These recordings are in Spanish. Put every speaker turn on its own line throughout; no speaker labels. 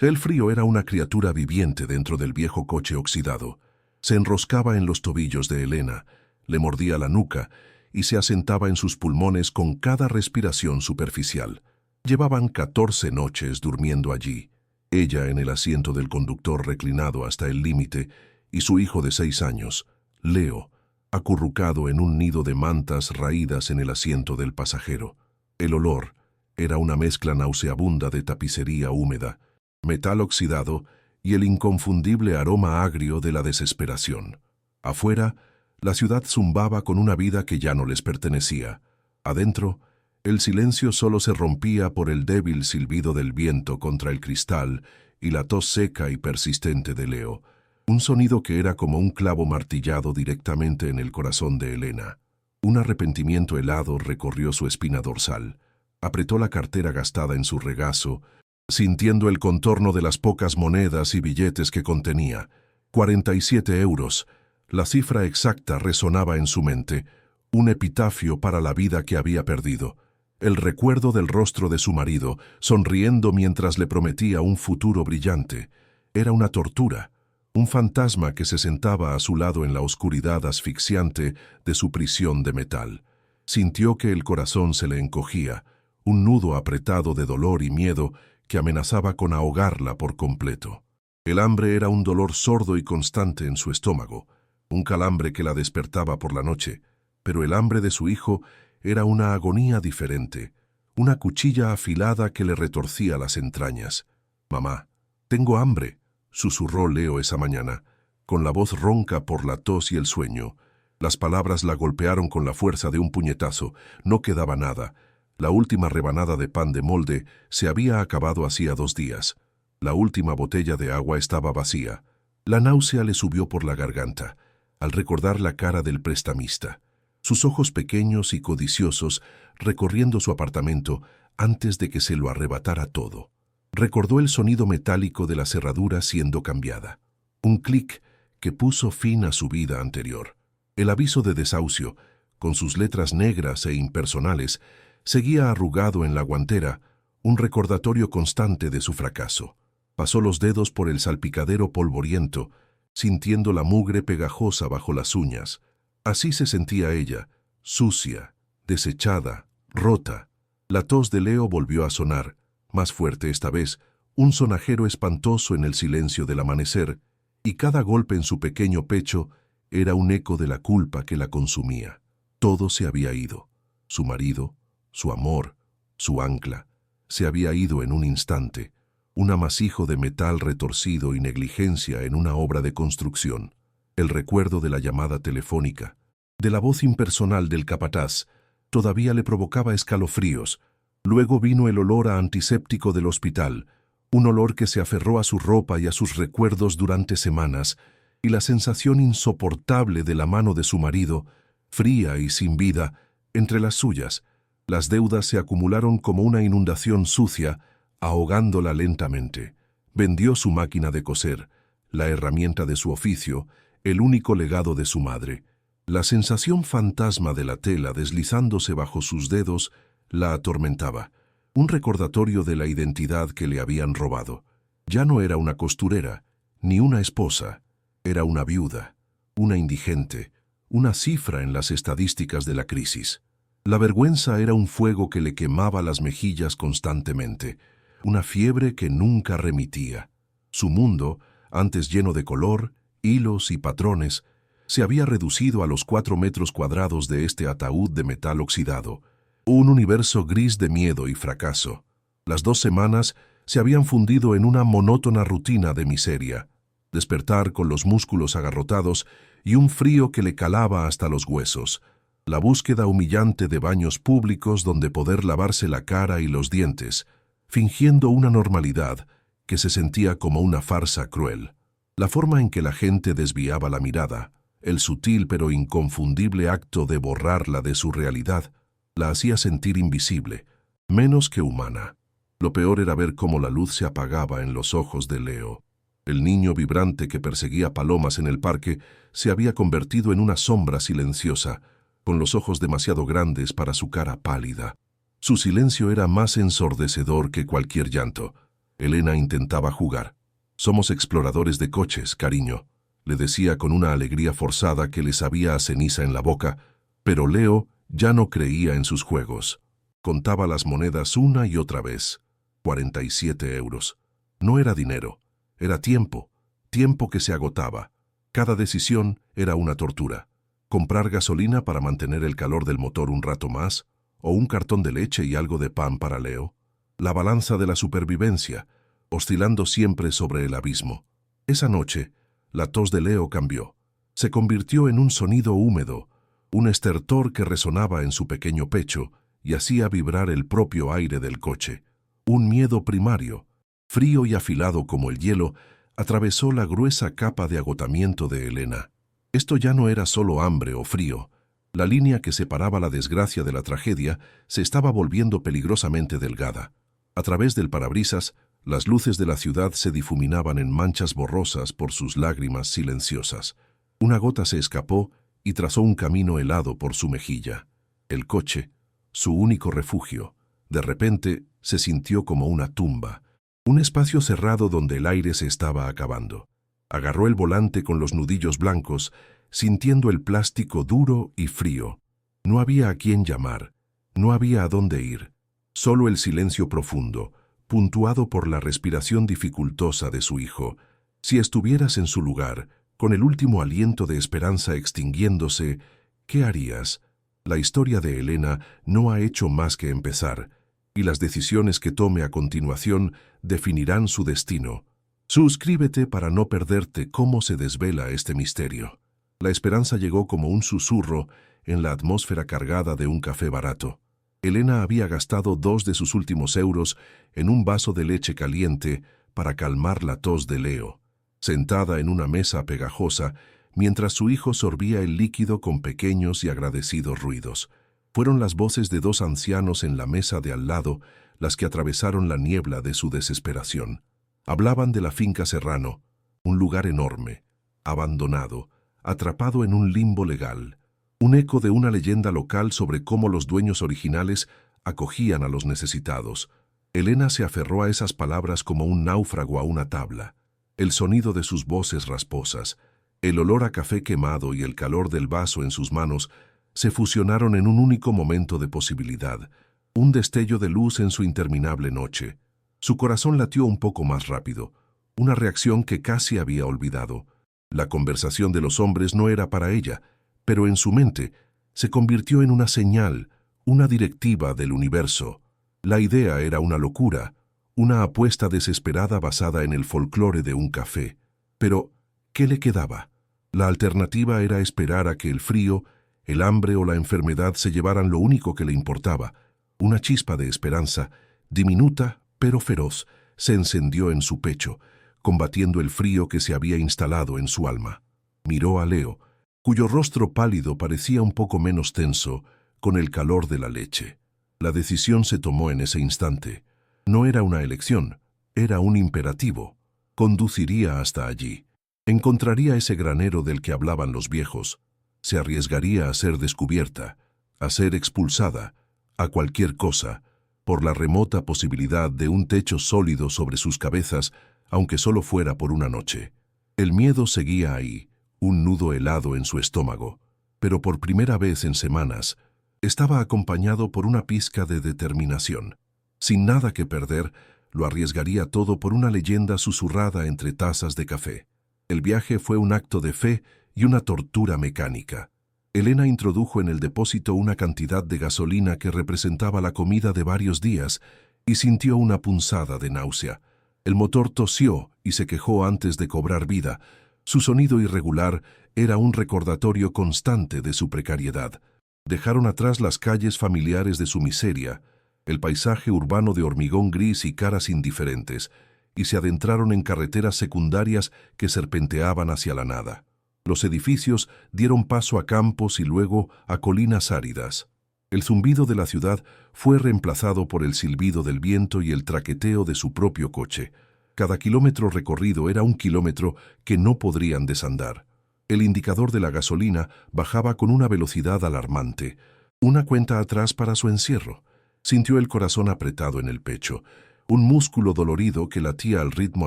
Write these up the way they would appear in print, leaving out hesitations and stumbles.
El frío era una criatura viviente dentro del viejo coche oxidado. Se enroscaba en los tobillos de Elena, le mordía la nuca y se asentaba en sus pulmones con cada respiración superficial. Llevaban 14 noches durmiendo allí, ella en el asiento del conductor reclinado hasta el límite y su hijo de 6 años, Leo, acurrucado en un nido de mantas raídas en el asiento del pasajero. El olor era una mezcla nauseabunda de tapicería húmeda, metal oxidado y el inconfundible aroma agrio de la desesperación. Afuera, la ciudad zumbaba con una vida que ya no les pertenecía. Adentro, el silencio solo se rompía por el débil silbido del viento contra el cristal y la tos seca y persistente de Leo, un sonido que era como un clavo martillado directamente en el corazón de Elena. Un arrepentimiento helado recorrió su espina dorsal. Apretó la cartera gastada en su regazo, sintiendo el contorno de las pocas monedas y billetes que contenía. 47 euros. La cifra exacta resonaba en su mente, un epitafio para la vida que había perdido. El recuerdo del rostro de su marido, sonriendo mientras le prometía un futuro brillante. Era una tortura, un fantasma que se sentaba a su lado en la oscuridad asfixiante de su prisión de metal. Sintió que el corazón se le encogía, un nudo apretado de dolor y miedo que amenazaba con ahogarla por completo. El hambre era un dolor sordo y constante en su estómago, un calambre que la despertaba por la noche, pero el hambre de su hijo era una agonía diferente, una cuchilla afilada que le retorcía las entrañas. «Mamá, tengo hambre», susurró Leo esa mañana, con la voz ronca por la tos y el sueño. Las palabras la golpearon con la fuerza de un puñetazo. No quedaba nada. La última rebanada de pan de molde se había acabado hacía 2 días. La última botella de agua estaba vacía. La náusea le subió por la garganta, al recordar la cara del prestamista, sus ojos pequeños y codiciosos recorriendo su apartamento antes de que se lo arrebatara todo. Recordó el sonido metálico de la cerradura siendo cambiada. Un clic que puso fin a su vida anterior. El aviso de desahucio, con sus letras negras e impersonales, seguía arrugado en la guantera, un recordatorio constante de su fracaso. Pasó los dedos por el salpicadero polvoriento, sintiendo la mugre pegajosa bajo las uñas. Así se sentía ella, sucia, desechada, rota. La tos de Leo volvió a sonar, más fuerte esta vez, un sonajero espantoso en el silencio del amanecer, y cada golpe en su pequeño pecho era un eco de la culpa que la consumía. Todo se había ido. Su marido, su amor, su ancla, se había ido en un instante, un amasijo de metal retorcido y negligencia en una obra de construcción. El recuerdo de la llamada telefónica, de la voz impersonal del capataz, todavía le provocaba escalofríos. Luego vino el olor a antiséptico del hospital, un olor que se aferró a su ropa y a sus recuerdos durante semanas, y la sensación insoportable de la mano de su marido, fría y sin vida, entre las suyas. Las deudas se acumularon como una inundación sucia, ahogándola lentamente. Vendió su máquina de coser, la herramienta de su oficio, el único legado de su madre. La sensación fantasma de la tela deslizándose bajo sus dedos la atormentaba, un recordatorio de la identidad que le habían robado. Ya no era una costurera, ni una esposa, era una viuda, una indigente, una cifra en las estadísticas de la crisis. La vergüenza era un fuego que le quemaba las mejillas constantemente, una fiebre que nunca remitía. Su mundo, antes lleno de color, hilos y patrones, se había reducido a los 4 metros cuadrados de este ataúd de metal oxidado, un universo gris de miedo y fracaso. Las 2 semanas se habían fundido en una monótona rutina de miseria, despertar con los músculos agarrotados y un frío que le calaba hasta los huesos, la búsqueda humillante de baños públicos donde poder lavarse la cara y los dientes, fingiendo una normalidad que se sentía como una farsa cruel. La forma en que la gente desviaba la mirada, el sutil pero inconfundible acto de borrarla de su realidad, la hacía sentir invisible, menos que humana. Lo peor era ver cómo la luz se apagaba en los ojos de Leo. El niño vibrante que perseguía palomas en el parque se había convertido en una sombra silenciosa, con los ojos demasiado grandes para su cara pálida. Su silencio era más ensordecedor que cualquier llanto. Elena intentaba jugar. «Somos exploradores de coches, cariño», le decía con una alegría forzada que le sabía a ceniza en la boca, pero Leo ya no creía en sus juegos. Contaba las monedas una y otra vez. 47 euros. No era dinero, era tiempo, tiempo que se agotaba. Cada decisión era una tortura. Comprar gasolina para mantener el calor del motor un rato más, o un cartón de leche y algo de pan para Leo. La balanza de la supervivencia, oscilando siempre sobre el abismo. Esa noche, la tos de Leo cambió. Se convirtió en un sonido húmedo, un estertor que resonaba en su pequeño pecho y hacía vibrar el propio aire del coche. Un miedo primario, frío y afilado como el hielo, atravesó la gruesa capa de agotamiento de Elena. Esto ya no era solo hambre o frío. La línea que separaba la desgracia de la tragedia se estaba volviendo peligrosamente delgada. A través del parabrisas, las luces de la ciudad se difuminaban en manchas borrosas por sus lágrimas silenciosas. Una gota se escapó y trazó un camino helado por su mejilla. El coche, su único refugio, de repente se sintió como una tumba, un espacio cerrado donde el aire se estaba acabando. Agarró el volante con los nudillos blancos, sintiendo el plástico duro y frío. No había a quién llamar, no había a dónde ir. Solo el silencio profundo, puntuado por la respiración dificultosa de su hijo. Si estuvieras en su lugar, con el último aliento de esperanza extinguiéndose, ¿qué harías? La historia de Elena no ha hecho más que empezar, y las decisiones que tome a continuación definirán su destino. Suscríbete para no perderte cómo se desvela este misterio. La esperanza llegó como un susurro en la atmósfera cargada de un café barato. Elena había gastado 2 de sus últimos euros en un vaso de leche caliente para calmar la tos de Leo, sentada en una mesa pegajosa, mientras su hijo sorbía el líquido con pequeños y agradecidos ruidos. Fueron las voces de 2 ancianos en la mesa de al lado las que atravesaron la niebla de su desesperación. Hablaban de la finca Serrano, un lugar enorme, abandonado, atrapado en un limbo legal. Un eco de una leyenda local sobre cómo los dueños originales acogían a los necesitados. Elena se aferró a esas palabras como un náufrago a una tabla. El sonido de sus voces rasposas, el olor a café quemado y el calor del vaso en sus manos se fusionaron en un único momento de posibilidad, un destello de luz en su interminable noche. Su corazón latió un poco más rápido, una reacción que casi había olvidado. La conversación de los hombres no era para ella, pero en su mente se convirtió en una señal, una directiva del universo. La idea era una locura, una apuesta desesperada basada en el folclore de un café. Pero, ¿qué le quedaba? La alternativa era esperar a que el frío, el hambre o la enfermedad se llevaran lo único que le importaba. Una chispa de esperanza, diminuta pero feroz, se encendió en su pecho, combatiendo el frío que se había instalado en su alma. Miró a Leo, cuyo rostro pálido parecía un poco menos tenso con el calor de la leche. La decisión se tomó en ese instante. No era una elección, era un imperativo. Conduciría hasta allí. Encontraría ese granero del que hablaban los viejos. Se arriesgaría a ser descubierta, a ser expulsada, a cualquier cosa, por la remota posibilidad de un techo sólido sobre sus cabezas, aunque solo fuera por una noche. El miedo seguía ahí, un nudo helado en su estómago, pero por primera vez en semanas estaba acompañado por una pizca de determinación. Sin nada que perder, lo arriesgaría todo por una leyenda susurrada entre tazas de café. El viaje fue un acto de fe y una tortura mecánica. Elena introdujo en el depósito una cantidad de gasolina que representaba la comida de varios días y sintió una punzada de náusea. El motor tosió y se quejó antes de cobrar vida. Su sonido irregular era un recordatorio constante de su precariedad. Dejaron atrás las calles familiares de su miseria, el paisaje urbano de hormigón gris y caras indiferentes, y se adentraron en carreteras secundarias que serpenteaban hacia la nada. Los edificios dieron paso a campos y luego a colinas áridas. El zumbido de la ciudad fue reemplazado por el silbido del viento y el traqueteo de su propio coche. Cada kilómetro recorrido era un kilómetro que no podrían desandar. El indicador de la gasolina bajaba con una velocidad alarmante. Una cuenta atrás para su encierro. Sintió el corazón apretado en el pecho. un músculo dolorido que latía al ritmo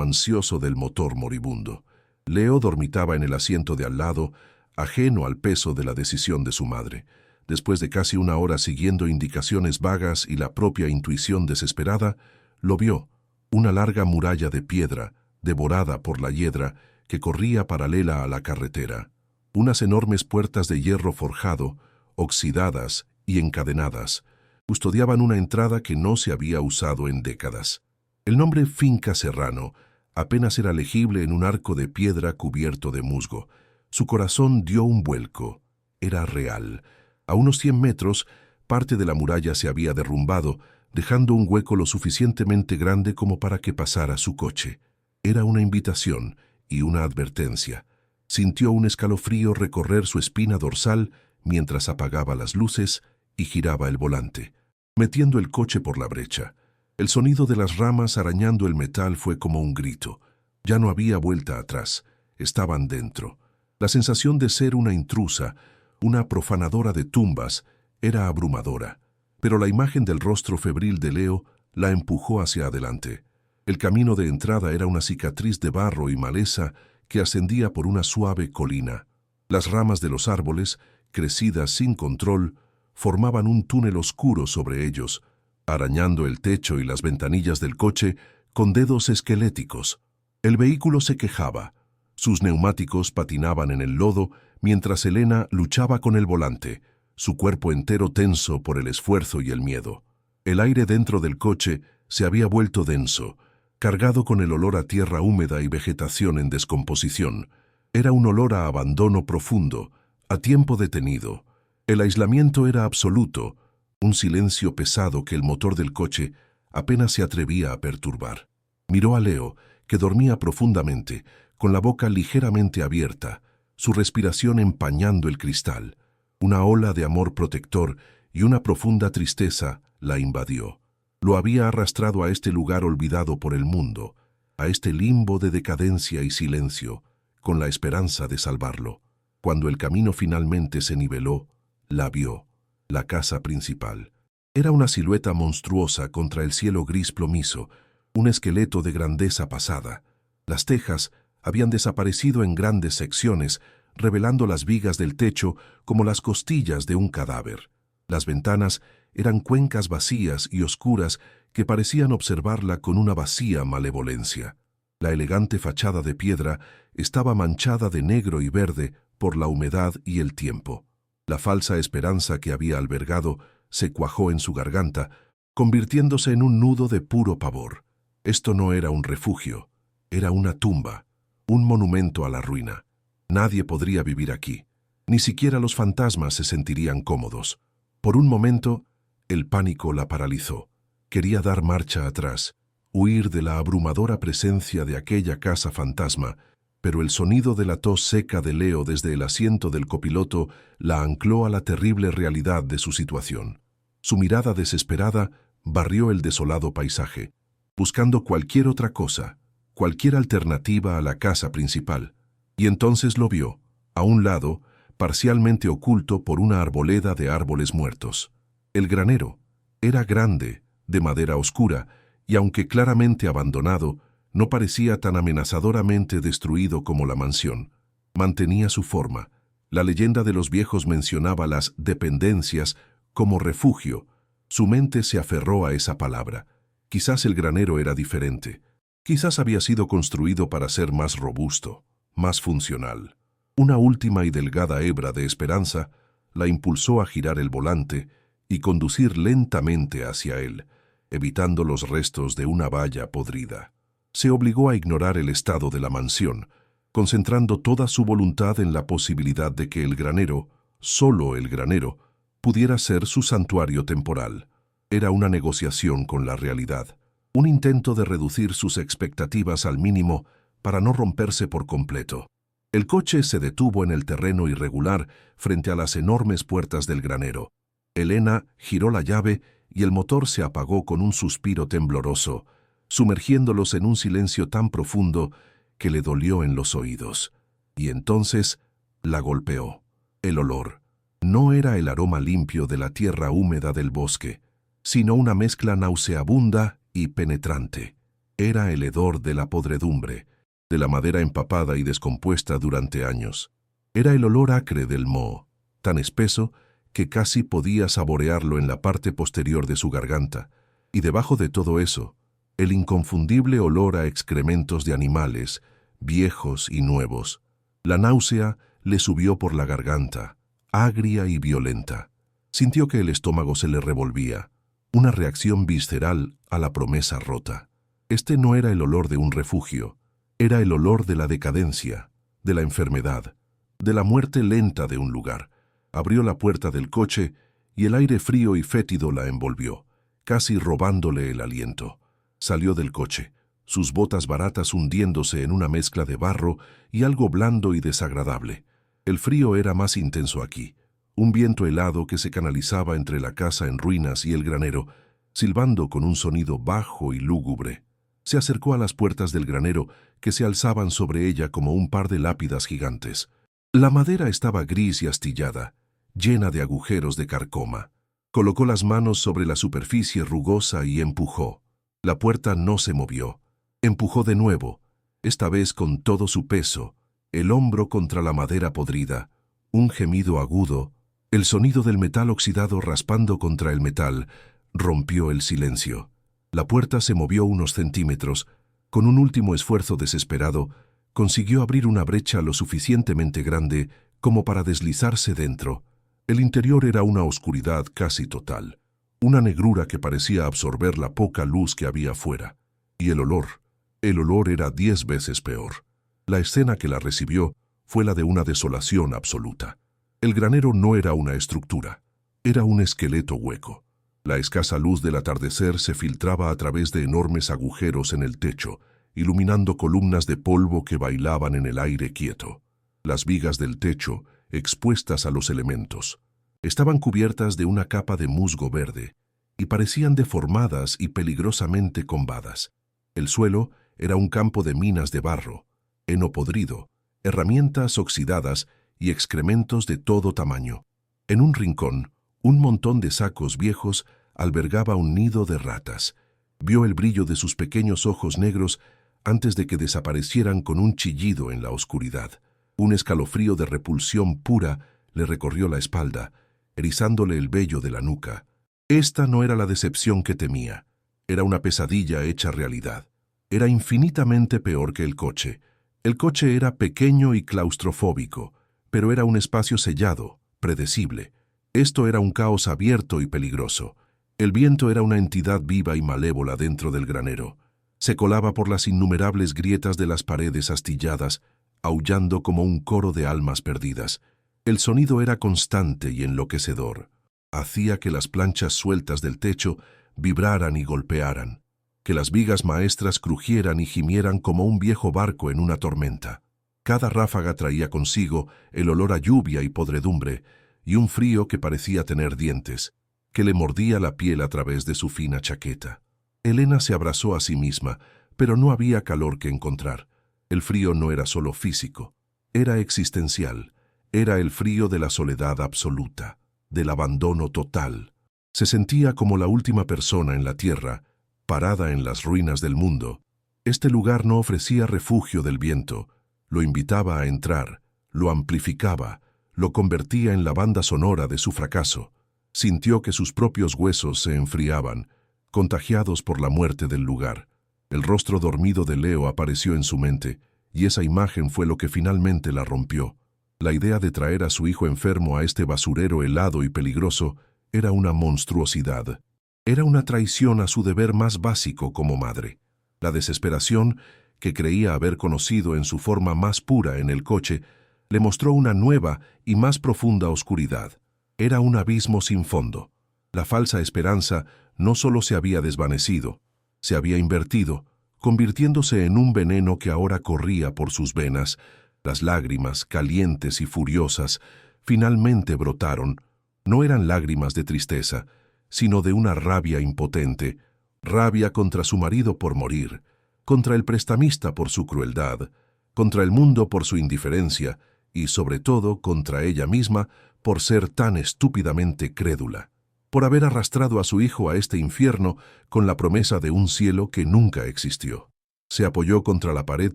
ansioso del motor moribundo. Leo dormitaba en el asiento de al lado, ajeno al peso de la decisión de su madre. Después de casi una hora siguiendo indicaciones vagas y la propia intuición desesperada, lo vio, una larga muralla de piedra, devorada por la hiedra, que corría paralela a la carretera. Unas enormes puertas de hierro forjado, oxidadas y encadenadas, custodiaban una entrada que no se había usado en décadas. El nombre Finca Serrano apenas era legible en un arco de piedra cubierto de musgo. Su corazón dio un vuelco. Era real. A unos 100 metros, parte de la muralla se había derrumbado, dejando un hueco lo suficientemente grande como para que pasara su coche. Era una invitación y una advertencia. Sintió un escalofrío recorrer su espina dorsal mientras apagaba las luces y giraba el volante, metiendo el coche por la brecha. El sonido de las ramas arañando el metal fue como un grito. Ya no había vuelta atrás. Estaban dentro. La sensación de ser una intrusa, una profanadora de tumbas, era abrumadora, pero la imagen del rostro febril de Leo la empujó hacia adelante. El camino de entrada era una cicatriz de barro y maleza que ascendía por una suave colina. Las ramas de los árboles, crecidas sin control, formaban un túnel oscuro sobre ellos, arañando el techo y las ventanillas del coche con dedos esqueléticos. El vehículo se quejaba. Sus neumáticos patinaban en el lodo mientras Elena luchaba con el volante, su cuerpo entero tenso por el esfuerzo y el miedo. El aire dentro del coche se había vuelto denso, cargado con el olor a tierra húmeda y vegetación en descomposición. Era un olor a abandono profundo, a tiempo detenido. El aislamiento era absoluto, un silencio pesado que el motor del coche apenas se atrevía a perturbar. Miró a Leo, que dormía profundamente, con la boca ligeramente abierta, su respiración empañando el cristal. Una ola de amor protector y una profunda tristeza la invadió. Lo había arrastrado a este lugar olvidado por el mundo, a este limbo de decadencia y silencio, con la esperanza de salvarlo. Cuando el camino finalmente se niveló, la vio, la casa principal. Era una silueta monstruosa contra el cielo gris plomizo, un esqueleto de grandeza pasada. Las tejas habían desaparecido en grandes secciones, revelando las vigas del techo como las costillas de un cadáver. Las ventanas eran cuencas vacías y oscuras que parecían observarla con una vacía malevolencia. La elegante fachada de piedra estaba manchada de negro y verde por la humedad y el tiempo. La falsa esperanza que había albergado se cuajó en su garganta, convirtiéndose en un nudo de puro pavor. Esto no era un refugio, era una tumba, un monumento a la ruina. Nadie podría vivir aquí. Ni siquiera los fantasmas se sentirían cómodos. Por un momento, el pánico la paralizó. Quería dar marcha atrás, huir de la abrumadora presencia de aquella casa fantasma, pero el sonido de la tos seca de Leo desde el asiento del copiloto la ancló a la terrible realidad de su situación. Su mirada desesperada barrió el desolado paisaje, buscando cualquier otra cosa, cualquier alternativa a la casa principal. Y entonces lo vio, a un lado, parcialmente oculto por una arboleda de árboles muertos. El granero era grande, de madera oscura, y aunque claramente abandonado, no parecía tan amenazadoramente destruido como la mansión. Mantenía su forma. La leyenda de los viejos mencionaba las dependencias como refugio. Su mente se aferró a esa palabra. Quizás el granero era diferente. Quizás había sido construido para ser más robusto, más funcional. Una última y delgada hebra de esperanza la impulsó a girar el volante y conducir lentamente hacia él, evitando los restos de una valla podrida. Se obligó a ignorar el estado de la mansión, concentrando toda su voluntad en la posibilidad de que el granero, solo el granero, pudiera ser su santuario temporal. Era una negociación con la realidad, un intento de reducir sus expectativas al mínimo para no romperse por completo. El coche se detuvo en el terreno irregular frente a las enormes puertas del granero. Elena giró la llave y el motor se apagó con un suspiro tembloroso, sumergiéndolos en un silencio tan profundo que le dolió en los oídos. Y entonces la golpeó. El olor no era el aroma limpio de la tierra húmeda del bosque, sino una mezcla nauseabunda y penetrante. Era el hedor de la podredumbre, de la madera empapada y descompuesta durante años. Era el olor acre del moho, tan espeso que casi podía saborearlo en la parte posterior de su garganta, y debajo de todo eso, el inconfundible olor a excrementos de animales, viejos y nuevos. La náusea le subió por la garganta, agria y violenta. Sintió que el estómago se le revolvía, una reacción visceral a la promesa rota. Este no era el olor de un refugio, era el olor de la decadencia, de la enfermedad, de la muerte lenta de un lugar. Abrió la puerta del coche y el aire frío y fétido la envolvió, casi robándole el aliento. Salió del coche, sus botas baratas hundiéndose en una mezcla de barro y algo blando y desagradable. El frío era más intenso aquí, un viento helado que se canalizaba entre la casa en ruinas y el granero, silbando con un sonido bajo y lúgubre. Se acercó a las puertas del granero que se alzaban sobre ella como un par de lápidas gigantes. La madera estaba gris y astillada, llena de agujeros de carcoma. Colocó las manos sobre la superficie rugosa y empujó. La puerta no se movió. Empujó de nuevo, esta vez con todo su peso, el hombro contra la madera podrida, un gemido agudo, el sonido del metal oxidado raspando contra el metal, rompió el silencio. La puerta se movió unos centímetros. Con un último esfuerzo desesperado, consiguió abrir una brecha lo suficientemente grande como para deslizarse dentro. El interior era una oscuridad casi total, una negrura que parecía absorber la poca luz que había fuera. Y el olor era 10 veces peor. La escena que la recibió fue la de una desolación absoluta. El granero no era una estructura, era un esqueleto hueco. La escasa luz del atardecer se filtraba a través de enormes agujeros en el techo, iluminando columnas de polvo que bailaban en el aire quieto. Las vigas del techo, expuestas a los elementos, estaban cubiertas de una capa de musgo verde y parecían deformadas y peligrosamente combadas. El suelo era un campo de minas de barro, heno podrido, herramientas oxidadas y excrementos de todo tamaño. En un rincón, un montón de sacos viejos albergaba un nido de ratas. Vio el brillo de sus pequeños ojos negros antes de que desaparecieran con un chillido en la oscuridad. Un escalofrío de repulsión pura le recorrió la espalda, erizándole el vello de la nuca. Esta no era la decepción que temía. Era una pesadilla hecha realidad. Era infinitamente peor que el coche. El coche era pequeño y claustrofóbico, pero era un espacio sellado, predecible. Esto era un caos abierto y peligroso. El viento era una entidad viva y malévola dentro del granero. Se colaba por las innumerables grietas de las paredes astilladas, aullando como un coro de almas perdidas. El sonido era constante y enloquecedor. Hacía que las planchas sueltas del techo vibraran y golpearan, que las vigas maestras crujieran y gimieran como un viejo barco en una tormenta. Cada ráfaga traía consigo el olor a lluvia y podredumbre, y un frío que parecía tener dientes, que le mordía la piel a través de su fina chaqueta. Elena se abrazó a sí misma, pero no había calor que encontrar. El frío no era solo físico, era existencial, era el frío de la soledad absoluta, del abandono total. Se sentía como la última persona en la tierra, parada en las ruinas del mundo. Este lugar no ofrecía refugio del viento, lo invitaba a entrar, lo amplificaba, lo convertía en la banda sonora de su fracaso. Sintió que sus propios huesos se enfriaban, contagiados por la muerte del lugar. El rostro dormido de Leo apareció en su mente, y esa imagen fue lo que finalmente la rompió. La idea de traer a su hijo enfermo a este basurero helado y peligroso era una monstruosidad. Era una traición a su deber más básico como madre. La desesperación, que creía haber conocido en su forma más pura en el coche, le mostró una nueva y más profunda oscuridad. Era un abismo sin fondo. La falsa esperanza no solo se había desvanecido, se había invertido, convirtiéndose en un veneno que ahora corría por sus venas. Las lágrimas, calientes y furiosas, finalmente brotaron. No eran lágrimas de tristeza, sino de una rabia impotente, rabia contra su marido por morir, contra el prestamista por su crueldad, contra el mundo por su indiferencia y, sobre todo, contra ella misma por ser tan estúpidamente crédula. por haber arrastrado a su hijo a este infierno con la promesa de un cielo que nunca existió. Se apoyó contra la pared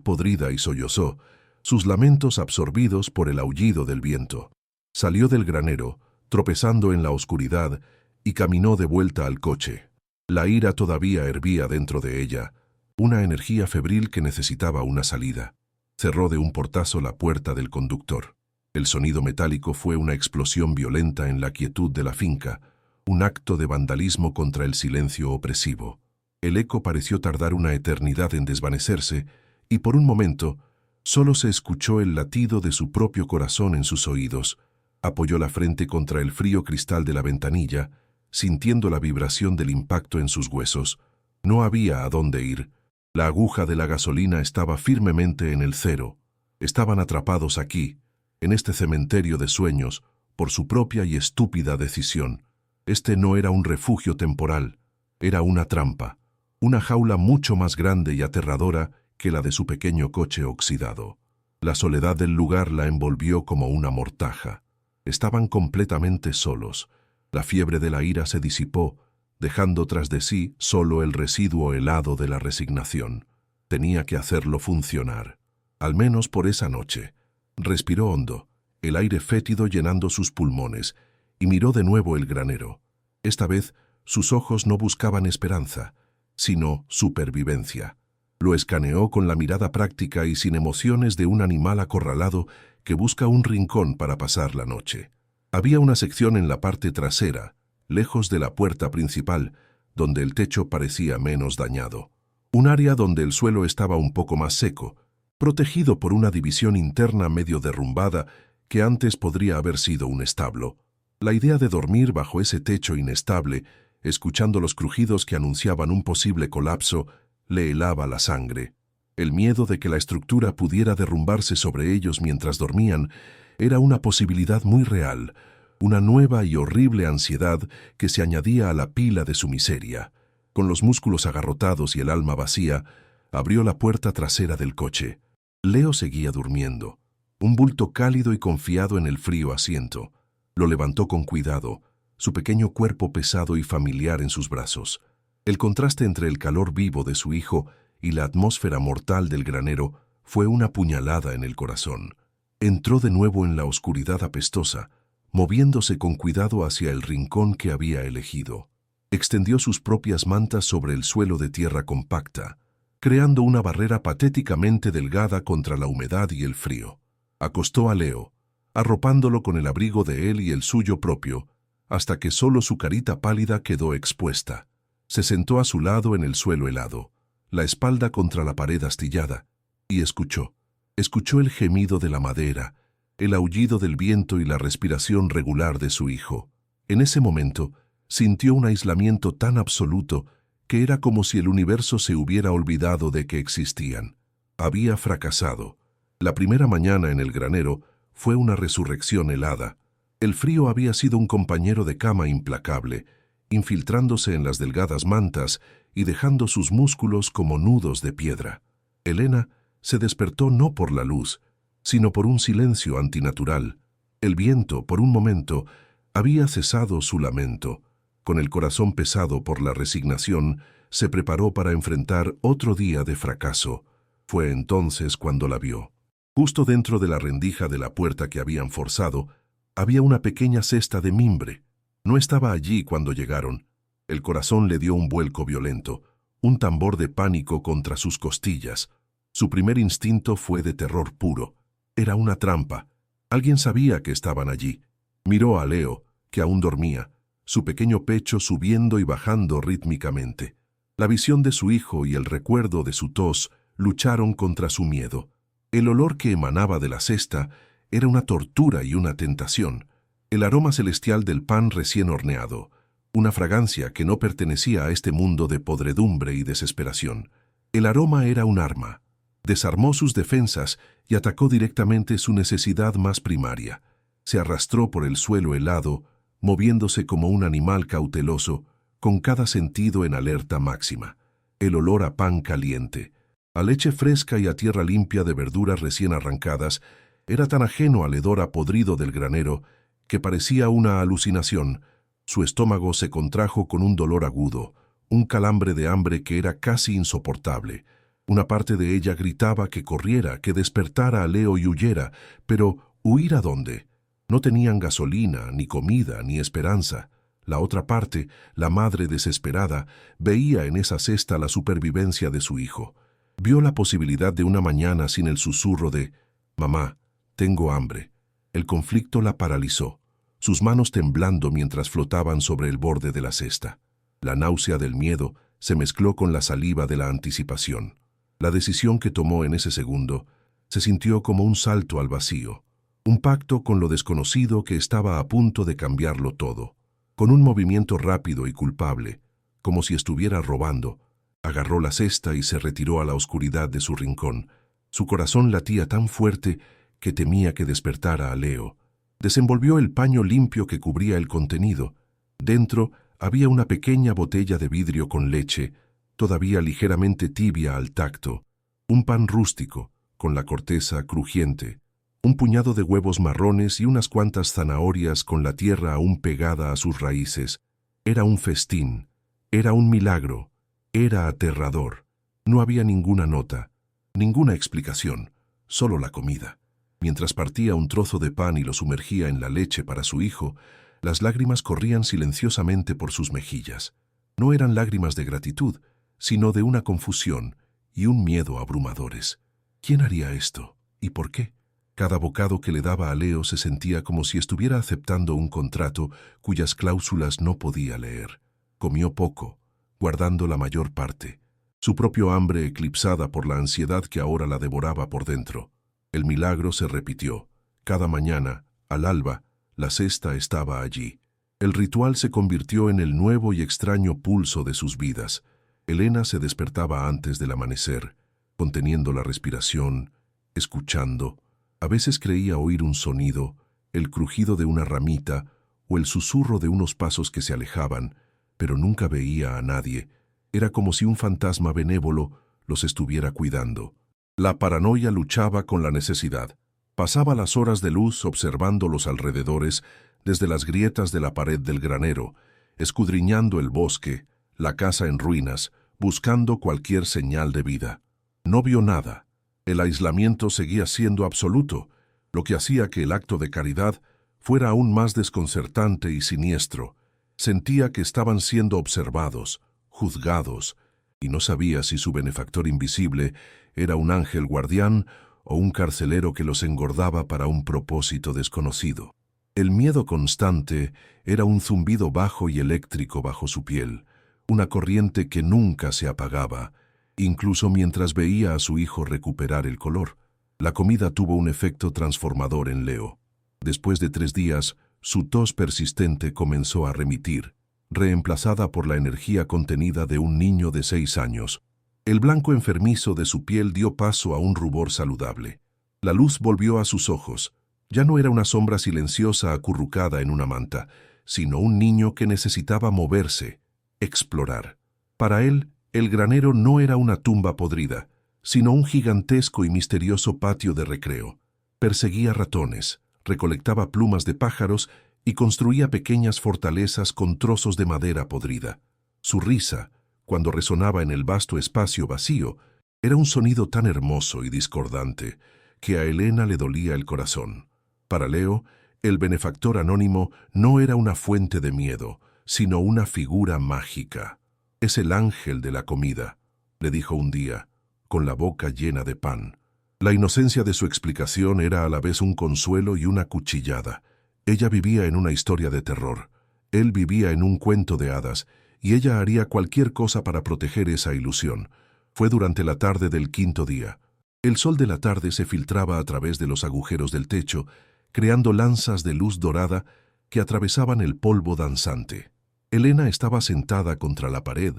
podrida y sollozó, sus lamentos absorbidos por el aullido del viento. Salió del granero, tropezando en la oscuridad, y caminó de vuelta al coche. La ira todavía hervía dentro de ella, una energía febril que necesitaba una salida. Cerró de un portazo la puerta del conductor. El sonido metálico fue una explosión violenta en la quietud de la finca, un acto de vandalismo contra el silencio opresivo. El eco pareció tardar una eternidad en desvanecerse, y por un momento solo se escuchó el latido de su propio corazón en sus oídos. Apoyó la frente contra el frío cristal de la ventanilla, sintiendo la vibración del impacto en sus huesos. No había a dónde ir. La aguja de la gasolina estaba firmemente en el cero. Estaban atrapados aquí, en este cementerio de sueños, por su propia y estúpida decisión. Este no era un refugio temporal, era una trampa, una jaula mucho más grande y aterradora que la de su pequeño coche oxidado. La soledad del lugar la envolvió como una mortaja. Estaban completamente solos. La fiebre de la ira se disipó, dejando tras de sí solo el residuo helado de la resignación. Tenía que hacerlo funcionar, al menos por esa noche. Respiró hondo, el aire fétido llenando sus pulmones, y miró de nuevo el granero. Esta vez sus ojos no buscaban esperanza, sino supervivencia. Lo escaneó con la mirada práctica y sin emociones de un animal acorralado que busca un rincón para pasar la noche. Había una sección en la parte trasera, lejos de la puerta principal, donde el techo parecía menos dañado. Un área donde el suelo estaba un poco más seco, protegido por una división interna medio derrumbada que antes podría haber sido un establo. La idea de dormir bajo ese techo inestable, escuchando los crujidos que anunciaban un posible colapso, le helaba la sangre. El miedo de que la estructura pudiera derrumbarse sobre ellos mientras dormían era una posibilidad muy real, una nueva y horrible ansiedad que se añadía a la pila de su miseria. Con los músculos agarrotados y el alma vacía, abrió la puerta trasera del coche. Leo seguía durmiendo, un bulto cálido y confiado en el frío asiento. Lo levantó con cuidado, su pequeño cuerpo pesado y familiar en sus brazos. El contraste entre el calor vivo de su hijo y la atmósfera mortal del granero fue una puñalada en el corazón. Entró de nuevo en la oscuridad apestosa, moviéndose con cuidado hacia el rincón que había elegido. Extendió sus propias mantas sobre el suelo de tierra compacta, creando una barrera patéticamente delgada contra la humedad y el frío. Acostó a Leo, arropándolo con el abrigo de él y el suyo propio, hasta que solo su carita pálida quedó expuesta. Se sentó a su lado en el suelo helado, la espalda contra la pared astillada, y escuchó. Escuchó el gemido de la madera, el aullido del viento y la respiración regular de su hijo. En ese momento, sintió un aislamiento tan absoluto que era como si el universo se hubiera olvidado de que existían. Había fracasado. La primera mañana en el granero fue una resurrección helada. El frío había sido un compañero de cama implacable, infiltrándose en las delgadas mantas y dejando sus músculos como nudos de piedra. Elena se despertó no por la luz, sino por un silencio antinatural. El viento, por un momento, había cesado su lamento. Con el corazón pesado por la resignación, se preparó para enfrentar otro día de fracaso. Fue entonces cuando la vio. Justo dentro de la rendija de la puerta que habían forzado, había una pequeña cesta de mimbre. No estaba allí cuando llegaron. El corazón le dio un vuelco violento, un tambor de pánico contra sus costillas. Su primer instinto fue de terror puro. Era una trampa. Alguien sabía que estaban allí. Miró a Leo, que aún dormía, su pequeño pecho subiendo y bajando rítmicamente. La visión de su hijo y el recuerdo de su tos lucharon contra su miedo. El olor que emanaba de la cesta era una tortura y una tentación. El aroma celestial del pan recién horneado, una fragancia que no pertenecía a este mundo de podredumbre y desesperación. El aroma era un arma. Desarmó sus defensas y atacó directamente su necesidad más primaria. Se arrastró por el suelo helado, moviéndose como un animal cauteloso, con cada sentido en alerta máxima. El olor a pan caliente, a leche fresca y a tierra limpia de verduras recién arrancadas, era tan ajeno al hedor apodrido del granero que parecía una alucinación, Su estómago se contrajo con un dolor agudo, un calambre de hambre que era casi insoportable. Una parte de ella gritaba que corriera, que despertara a Leo y huyera, pero ¿huir a dónde? No tenían gasolina, ni comida, ni esperanza. La otra parte, la madre desesperada, veía en esa cesta la supervivencia de su hijo. Vio la posibilidad de una mañana sin el susurro de «Mamá, tengo hambre». El conflicto la paralizó, sus manos temblando mientras flotaban sobre el borde de la cesta. La náusea del miedo se mezcló con la saliva de la anticipación. La decisión que tomó en ese segundo se sintió como un salto al vacío, un pacto con lo desconocido que estaba a punto de cambiarlo todo. Con un movimiento rápido y culpable, como si estuviera robando, agarró la cesta y se retiró a la oscuridad de su rincón. Su corazón latía tan fuerte que temía que despertara a Leo. Desenvolvió el paño limpio que cubría el contenido. Dentro había una pequeña botella de vidrio con leche, todavía ligeramente tibia al tacto, un pan rústico, con la corteza crujiente, un puñado de huevos marrones y unas cuantas zanahorias con la tierra aún pegada a sus raíces. Era un festín, era un milagro, era aterrador. No había ninguna nota, ninguna explicación, solo la comida. Mientras partía un trozo de pan y lo sumergía en la leche para su hijo, las lágrimas corrían silenciosamente por sus mejillas. No eran lágrimas de gratitud, sino de una confusión y un miedo abrumadores. ¿Quién haría esto? ¿Y por qué? Cada bocado que le daba a Leo se sentía como si estuviera aceptando un contrato cuyas cláusulas no podía leer. Comió poco, guardando la mayor parte, su propio hambre eclipsada por la ansiedad que ahora la devoraba por dentro. El milagro se repitió. Cada mañana, al alba, la cesta estaba allí. El ritual se convirtió en el nuevo y extraño pulso de sus vidas. Elena se despertaba antes del amanecer, conteniendo la respiración, escuchando. A veces creía oír un sonido, el crujido de una ramita o el susurro de unos pasos que se alejaban, pero nunca veía a nadie. Era como si un fantasma benévolo los estuviera cuidando. La paranoia luchaba con la necesidad. Pasaba las horas de luz observando los alrededores desde las grietas de la pared del granero, escudriñando el bosque, la casa en ruinas, buscando cualquier señal de vida. No vio nada. El aislamiento seguía siendo absoluto, lo que hacía que el acto de caridad fuera aún más desconcertante y siniestro. Sentía que estaban siendo observados, juzgados, y no sabía si su benefactor invisible era un ángel guardián o un carcelero que los engordaba para un propósito desconocido. El miedo constante era un zumbido bajo y eléctrico bajo su piel, una corriente que nunca se apagaba, incluso mientras veía a su hijo recuperar el color. La comida tuvo un efecto transformador en Leo. Después de 3 días, su tos persistente comenzó a remitir, reemplazada por la energía contenida de un niño de 6 años. El blanco enfermizo de su piel dio paso a un rubor saludable. La luz volvió a sus ojos. Ya no era una sombra silenciosa acurrucada en una manta, sino un niño que necesitaba moverse, explorar. Para él, el granero no era una tumba podrida, sino un gigantesco y misterioso patio de recreo. Perseguía ratones, recolectaba plumas de pájaros y construía pequeñas fortalezas con trozos de madera podrida. Su risa, cuando resonaba en el vasto espacio vacío, era un sonido tan hermoso y discordante que a Elena le dolía el corazón. Para Leo, el benefactor anónimo no era una fuente de miedo, sino una figura mágica. «Es el ángel de la comida», le dijo un día, con la boca llena de pan. La inocencia de su explicación era a la vez un consuelo y una cuchillada. Ella vivía en una historia de terror. Él vivía en un cuento de hadas, y ella haría cualquier cosa para proteger esa ilusión. Fue durante la tarde del 5.º día. El sol de la tarde se filtraba a través de los agujeros del techo, creando lanzas de luz dorada que atravesaban el polvo danzante. Elena estaba sentada contra la pared,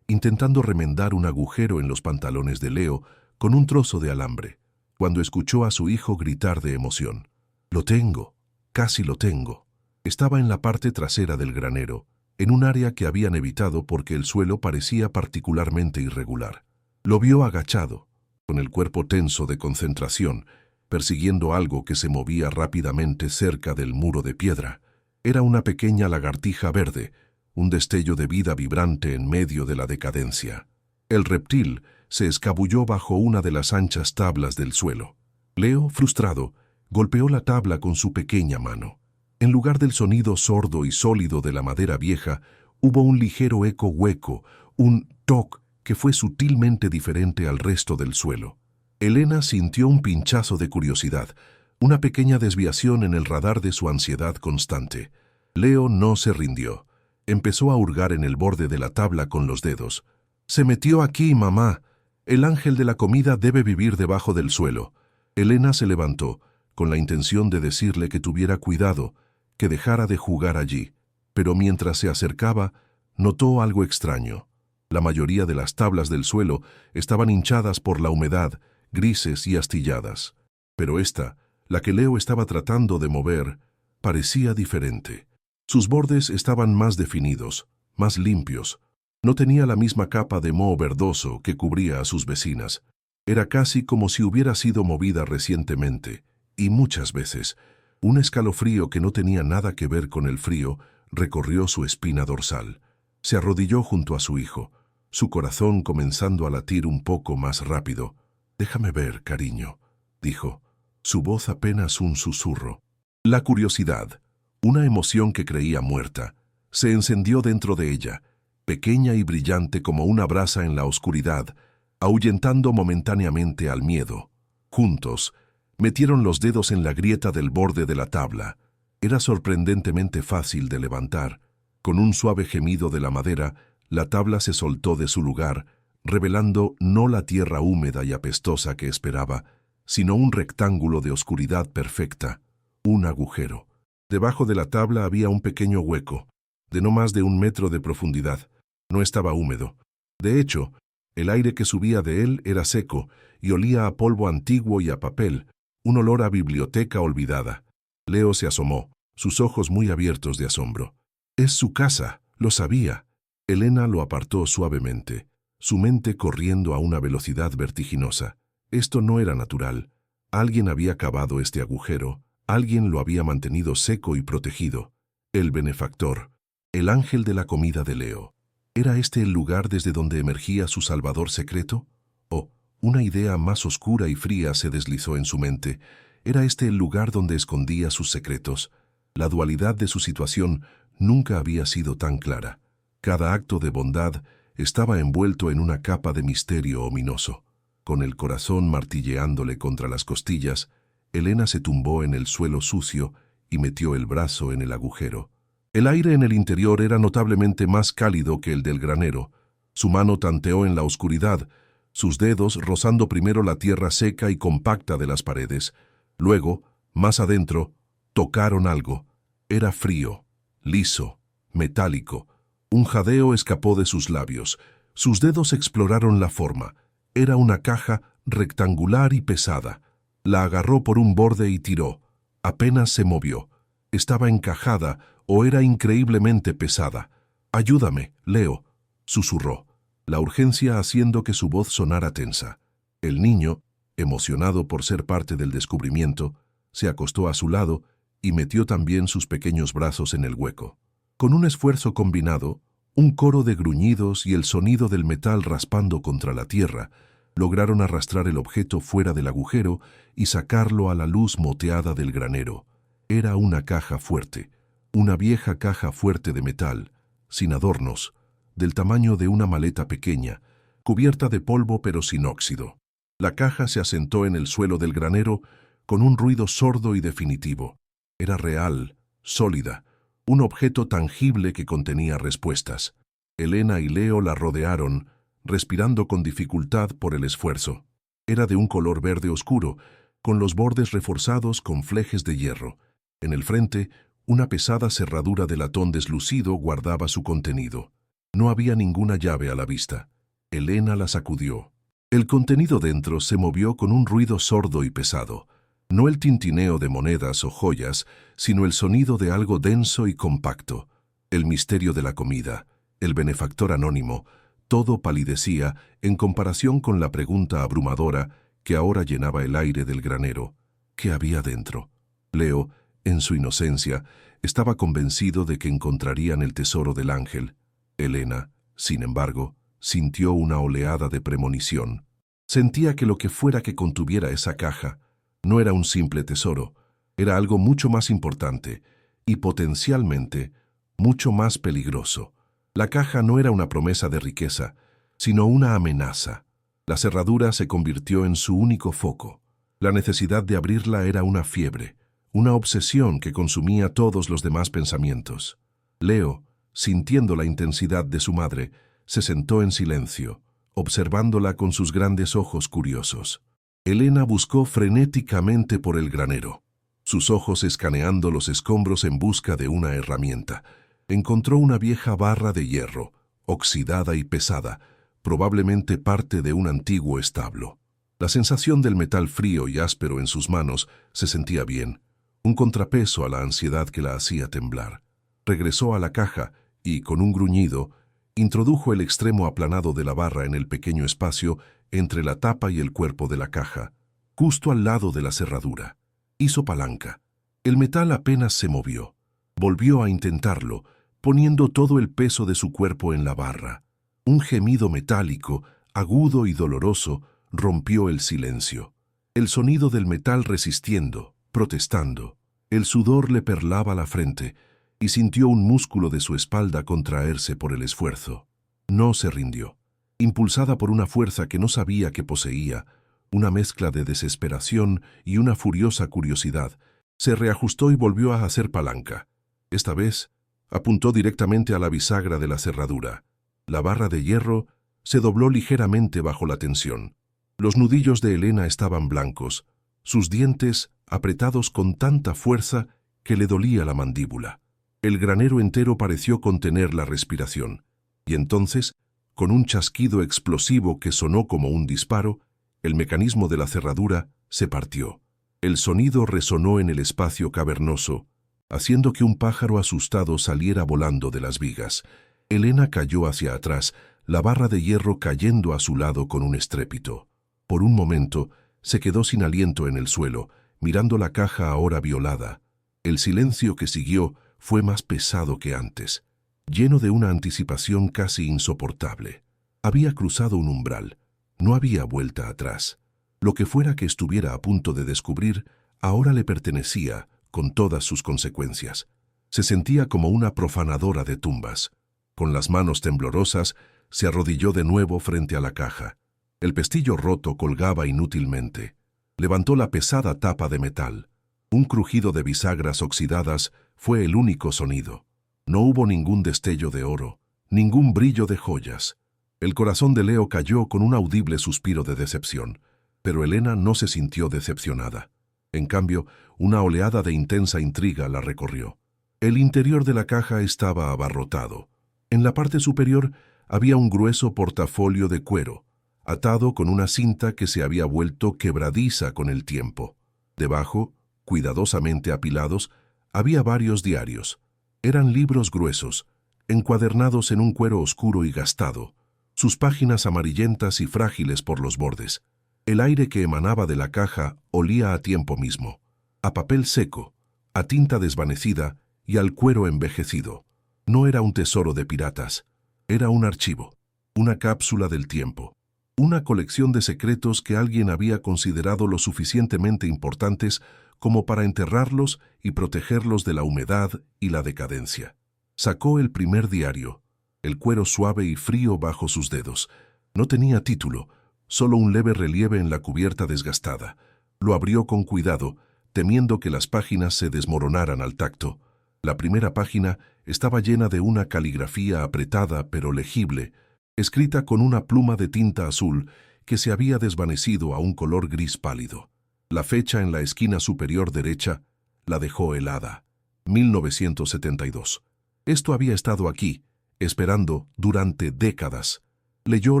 intentando remendar un agujero en los pantalones de Leo con un trozo de alambre, cuando escuchó a su hijo gritar de emoción. «Lo tengo, casi lo tengo». Estaba en la parte trasera del granero, en un área que habían evitado porque el suelo parecía particularmente irregular. Lo vio agachado, con el cuerpo tenso de concentración, persiguiendo algo que se movía rápidamente cerca del muro de piedra. Era una pequeña lagartija verde, un destello de vida vibrante en medio de la decadencia. El reptil se escabulló bajo una de las anchas tablas del suelo. Leo, frustrado, golpeó la tabla con su pequeña mano. En lugar del sonido sordo y sólido de la madera vieja, hubo un ligero eco hueco, un toc que fue sutilmente diferente al resto del suelo. Elena sintió un pinchazo de curiosidad, una pequeña desviación en el radar de su ansiedad constante. Leo no se rindió. Empezó a hurgar en el borde de la tabla con los dedos. «Se metió aquí, mamá. El ángel de la comida debe vivir debajo del suelo». Elena se levantó, con la intención de decirle que tuviera cuidado, que dejara de jugar allí. Pero mientras se acercaba, notó algo extraño. La mayoría de las tablas del suelo estaban hinchadas por la humedad, grises y astilladas. Pero esta, la que Leo estaba tratando de mover, parecía diferente. Sus bordes estaban más definidos, más limpios. No tenía la misma capa de moho verdoso que cubría a sus vecinas. Era casi como si hubiera sido movida recientemente, y muchas veces. Un escalofrío que no tenía nada que ver con el frío recorrió su espina dorsal. Se arrodilló junto a su hijo, su corazón comenzando a latir un poco más rápido. «Déjame ver, cariño», dijo, su voz apenas un susurro. La curiosidad, una emoción que creía muerta, se encendió dentro de ella, pequeña y brillante como una brasa en la oscuridad, ahuyentando momentáneamente al miedo. Juntos, metieron los dedos en la grieta del borde de la tabla. Era sorprendentemente fácil de levantar. Con un suave gemido de la madera, la tabla se soltó de su lugar, revelando no la tierra húmeda y apestosa que esperaba, sino un rectángulo de oscuridad perfecta, un agujero. Debajo de la tabla había un pequeño hueco, de no más de 1 metro de profundidad. No estaba húmedo. De hecho, el aire que subía de él era seco y olía a polvo antiguo y a papel, un olor a biblioteca olvidada. Leo se asomó, sus ojos muy abiertos de asombro. «Es su casa, lo sabía». Elena lo apartó suavemente, su mente corriendo a una velocidad vertiginosa. Esto no era natural. Alguien había cavado este agujero, alguien lo había mantenido seco y protegido. El benefactor, el ángel de la comida de Leo. ¿Era este el lugar desde donde emergía su salvador secreto? Oh, una idea más oscura y fría se deslizó en su mente. ¿Era este el lugar donde escondía sus secretos? La dualidad de su situación nunca había sido tan clara. Cada acto de bondad estaba envuelto en una capa de misterio ominoso. Con el corazón martilleándole contra las costillas, Elena se tumbó en el suelo sucio y metió el brazo en el agujero. El aire en el interior era notablemente más cálido que el del granero. Su mano tanteó en la oscuridad, sus dedos rozando primero la tierra seca y compacta de las paredes. Luego, más adentro, tocaron algo. Era frío, liso, metálico. Un jadeo escapó de sus labios. Sus dedos exploraron la forma. Era una caja rectangular y pesada. La agarró por un borde y tiró. Apenas se movió. Estaba encajada o era increíblemente pesada. «Ayúdame, Leo», susurró, la urgencia haciendo que su voz sonara tensa. El niño, emocionado por ser parte del descubrimiento, se acostó a su lado y metió también sus pequeños brazos en el hueco. Con un esfuerzo combinado, un coro de gruñidos y el sonido del metal raspando contra la tierra, lograron arrastrar el objeto fuera del agujero y sacarlo a la luz moteada del granero. Era una caja fuerte, una vieja caja fuerte de metal, sin adornos, del tamaño de una maleta pequeña, cubierta de polvo pero sin óxido. La caja se asentó en el suelo del granero con un ruido sordo y definitivo. Era real, sólida, un objeto tangible que contenía respuestas. Elena y Leo la rodearon, respirando con dificultad por el esfuerzo. Era de un color verde oscuro, con los bordes reforzados con flejes de hierro. En el frente, una pesada cerradura de latón deslucido guardaba su contenido. No había ninguna llave a la vista. Elena la sacudió. El contenido dentro se movió con un ruido sordo y pesado. No el tintineo de monedas o joyas, sino el sonido de algo denso y compacto. El misterio de la comida, el benefactor anónimo, todo palidecía en comparación con la pregunta abrumadora que ahora llenaba el aire del granero. ¿Qué había dentro? Leo, En su inocencia, estaba convencido de que encontrarían el tesoro del ángel. Elena, sin embargo, sintió una oleada de premonición. Sentía que lo que fuera que contuviera esa caja no era un simple tesoro, era algo mucho más importante y potencialmente mucho más peligroso. La caja no era una promesa de riqueza, sino una amenaza. La cerradura se convirtió en su único foco. La necesidad de abrirla era una fiebre, una obsesión que consumía todos los demás pensamientos. Leo, sintiendo la intensidad de su madre, se sentó en silencio, observándola con sus grandes ojos curiosos. Elena buscó frenéticamente por el granero, sus ojos escaneando los escombros en busca de una herramienta. Encontró una vieja barra de hierro, oxidada y pesada, probablemente parte de un antiguo establo. La sensación del metal frío y áspero en sus manos se sentía bien, un contrapeso a la ansiedad que la hacía temblar. Regresó a la caja y, con un gruñido, introdujo el extremo aplanado de la barra en el pequeño espacio entre la tapa y el cuerpo de la caja, justo al lado de la cerradura. Hizo palanca. El metal apenas se movió. Volvió a intentarlo, poniendo todo el peso de su cuerpo en la barra. Un gemido metálico, agudo y doloroso, rompió el silencio. El sonido del metal resistiendo, protestando. El sudor le perlaba la frente y sintió un músculo de su espalda contraerse por el esfuerzo. No se rindió. Impulsada por una fuerza que no sabía que poseía, una mezcla de desesperación y una furiosa curiosidad, se reajustó y volvió a hacer palanca. Esta vez, apuntó directamente a la bisagra de la cerradura. La barra de hierro se dobló ligeramente bajo la tensión. Los nudillos de Elena estaban blancos, sus dientes apretados con tanta fuerza que le dolía la mandíbula. El granero entero pareció contener la respiración, y entonces, con un chasquido explosivo que sonó como un disparo, el mecanismo de la cerradura se partió. El sonido resonó en el espacio cavernoso, haciendo que un pájaro asustado saliera volando de las vigas. Elena cayó hacia atrás, la barra de hierro cayendo a su lado con un estrépito. Por un momento, se quedó sin aliento en el suelo, mirando la caja ahora violada. El silencio que siguió fue más pesado que antes, lleno de una anticipación casi insoportable. Había cruzado un umbral, no había vuelta atrás. Lo que fuera que estuviera a punto de descubrir, ahora le pertenecía, con todas sus consecuencias. Se sentía como una profanadora de tumbas. Con las manos temblorosas, se arrodilló de nuevo frente a la caja. El pestillo roto colgaba inútilmente. Levantó la pesada tapa de metal. Un crujido de bisagras oxidadas fue el único sonido. No hubo ningún destello de oro, ningún brillo de joyas. El corazón de Leo cayó con un audible suspiro de decepción, pero Elena no se sintió decepcionada. En cambio, una oleada de intensa intriga la recorrió. El interior de la caja estaba abarrotado. En la parte superior había un grueso portafolio de cuero, atado con una cinta que se había vuelto quebradiza con el tiempo. Debajo, cuidadosamente apilados, había varios diarios. Eran libros gruesos, encuadernados en un cuero oscuro y gastado, sus páginas amarillentas y frágiles por los bordes. El aire que emanaba de la caja olía a tiempo mismo, a papel seco, a tinta desvanecida y al cuero envejecido. No era un tesoro de piratas, era un archivo, una cápsula del tiempo, una colección de secretos que alguien había considerado lo suficientemente importantes como para enterrarlos y protegerlos de la humedad y la decadencia. Sacó el primer diario, el cuero suave y frío bajo sus dedos. No tenía título, solo un leve relieve en la cubierta desgastada. Lo abrió con cuidado, temiendo que las páginas se desmoronaran al tacto. La primera página estaba llena de una caligrafía apretada pero legible, escrita con una pluma de tinta azul que se había desvanecido a un color gris pálido. La fecha en la esquina superior derecha la dejó helada. 1972. Esto había estado aquí, esperando durante décadas. Leyó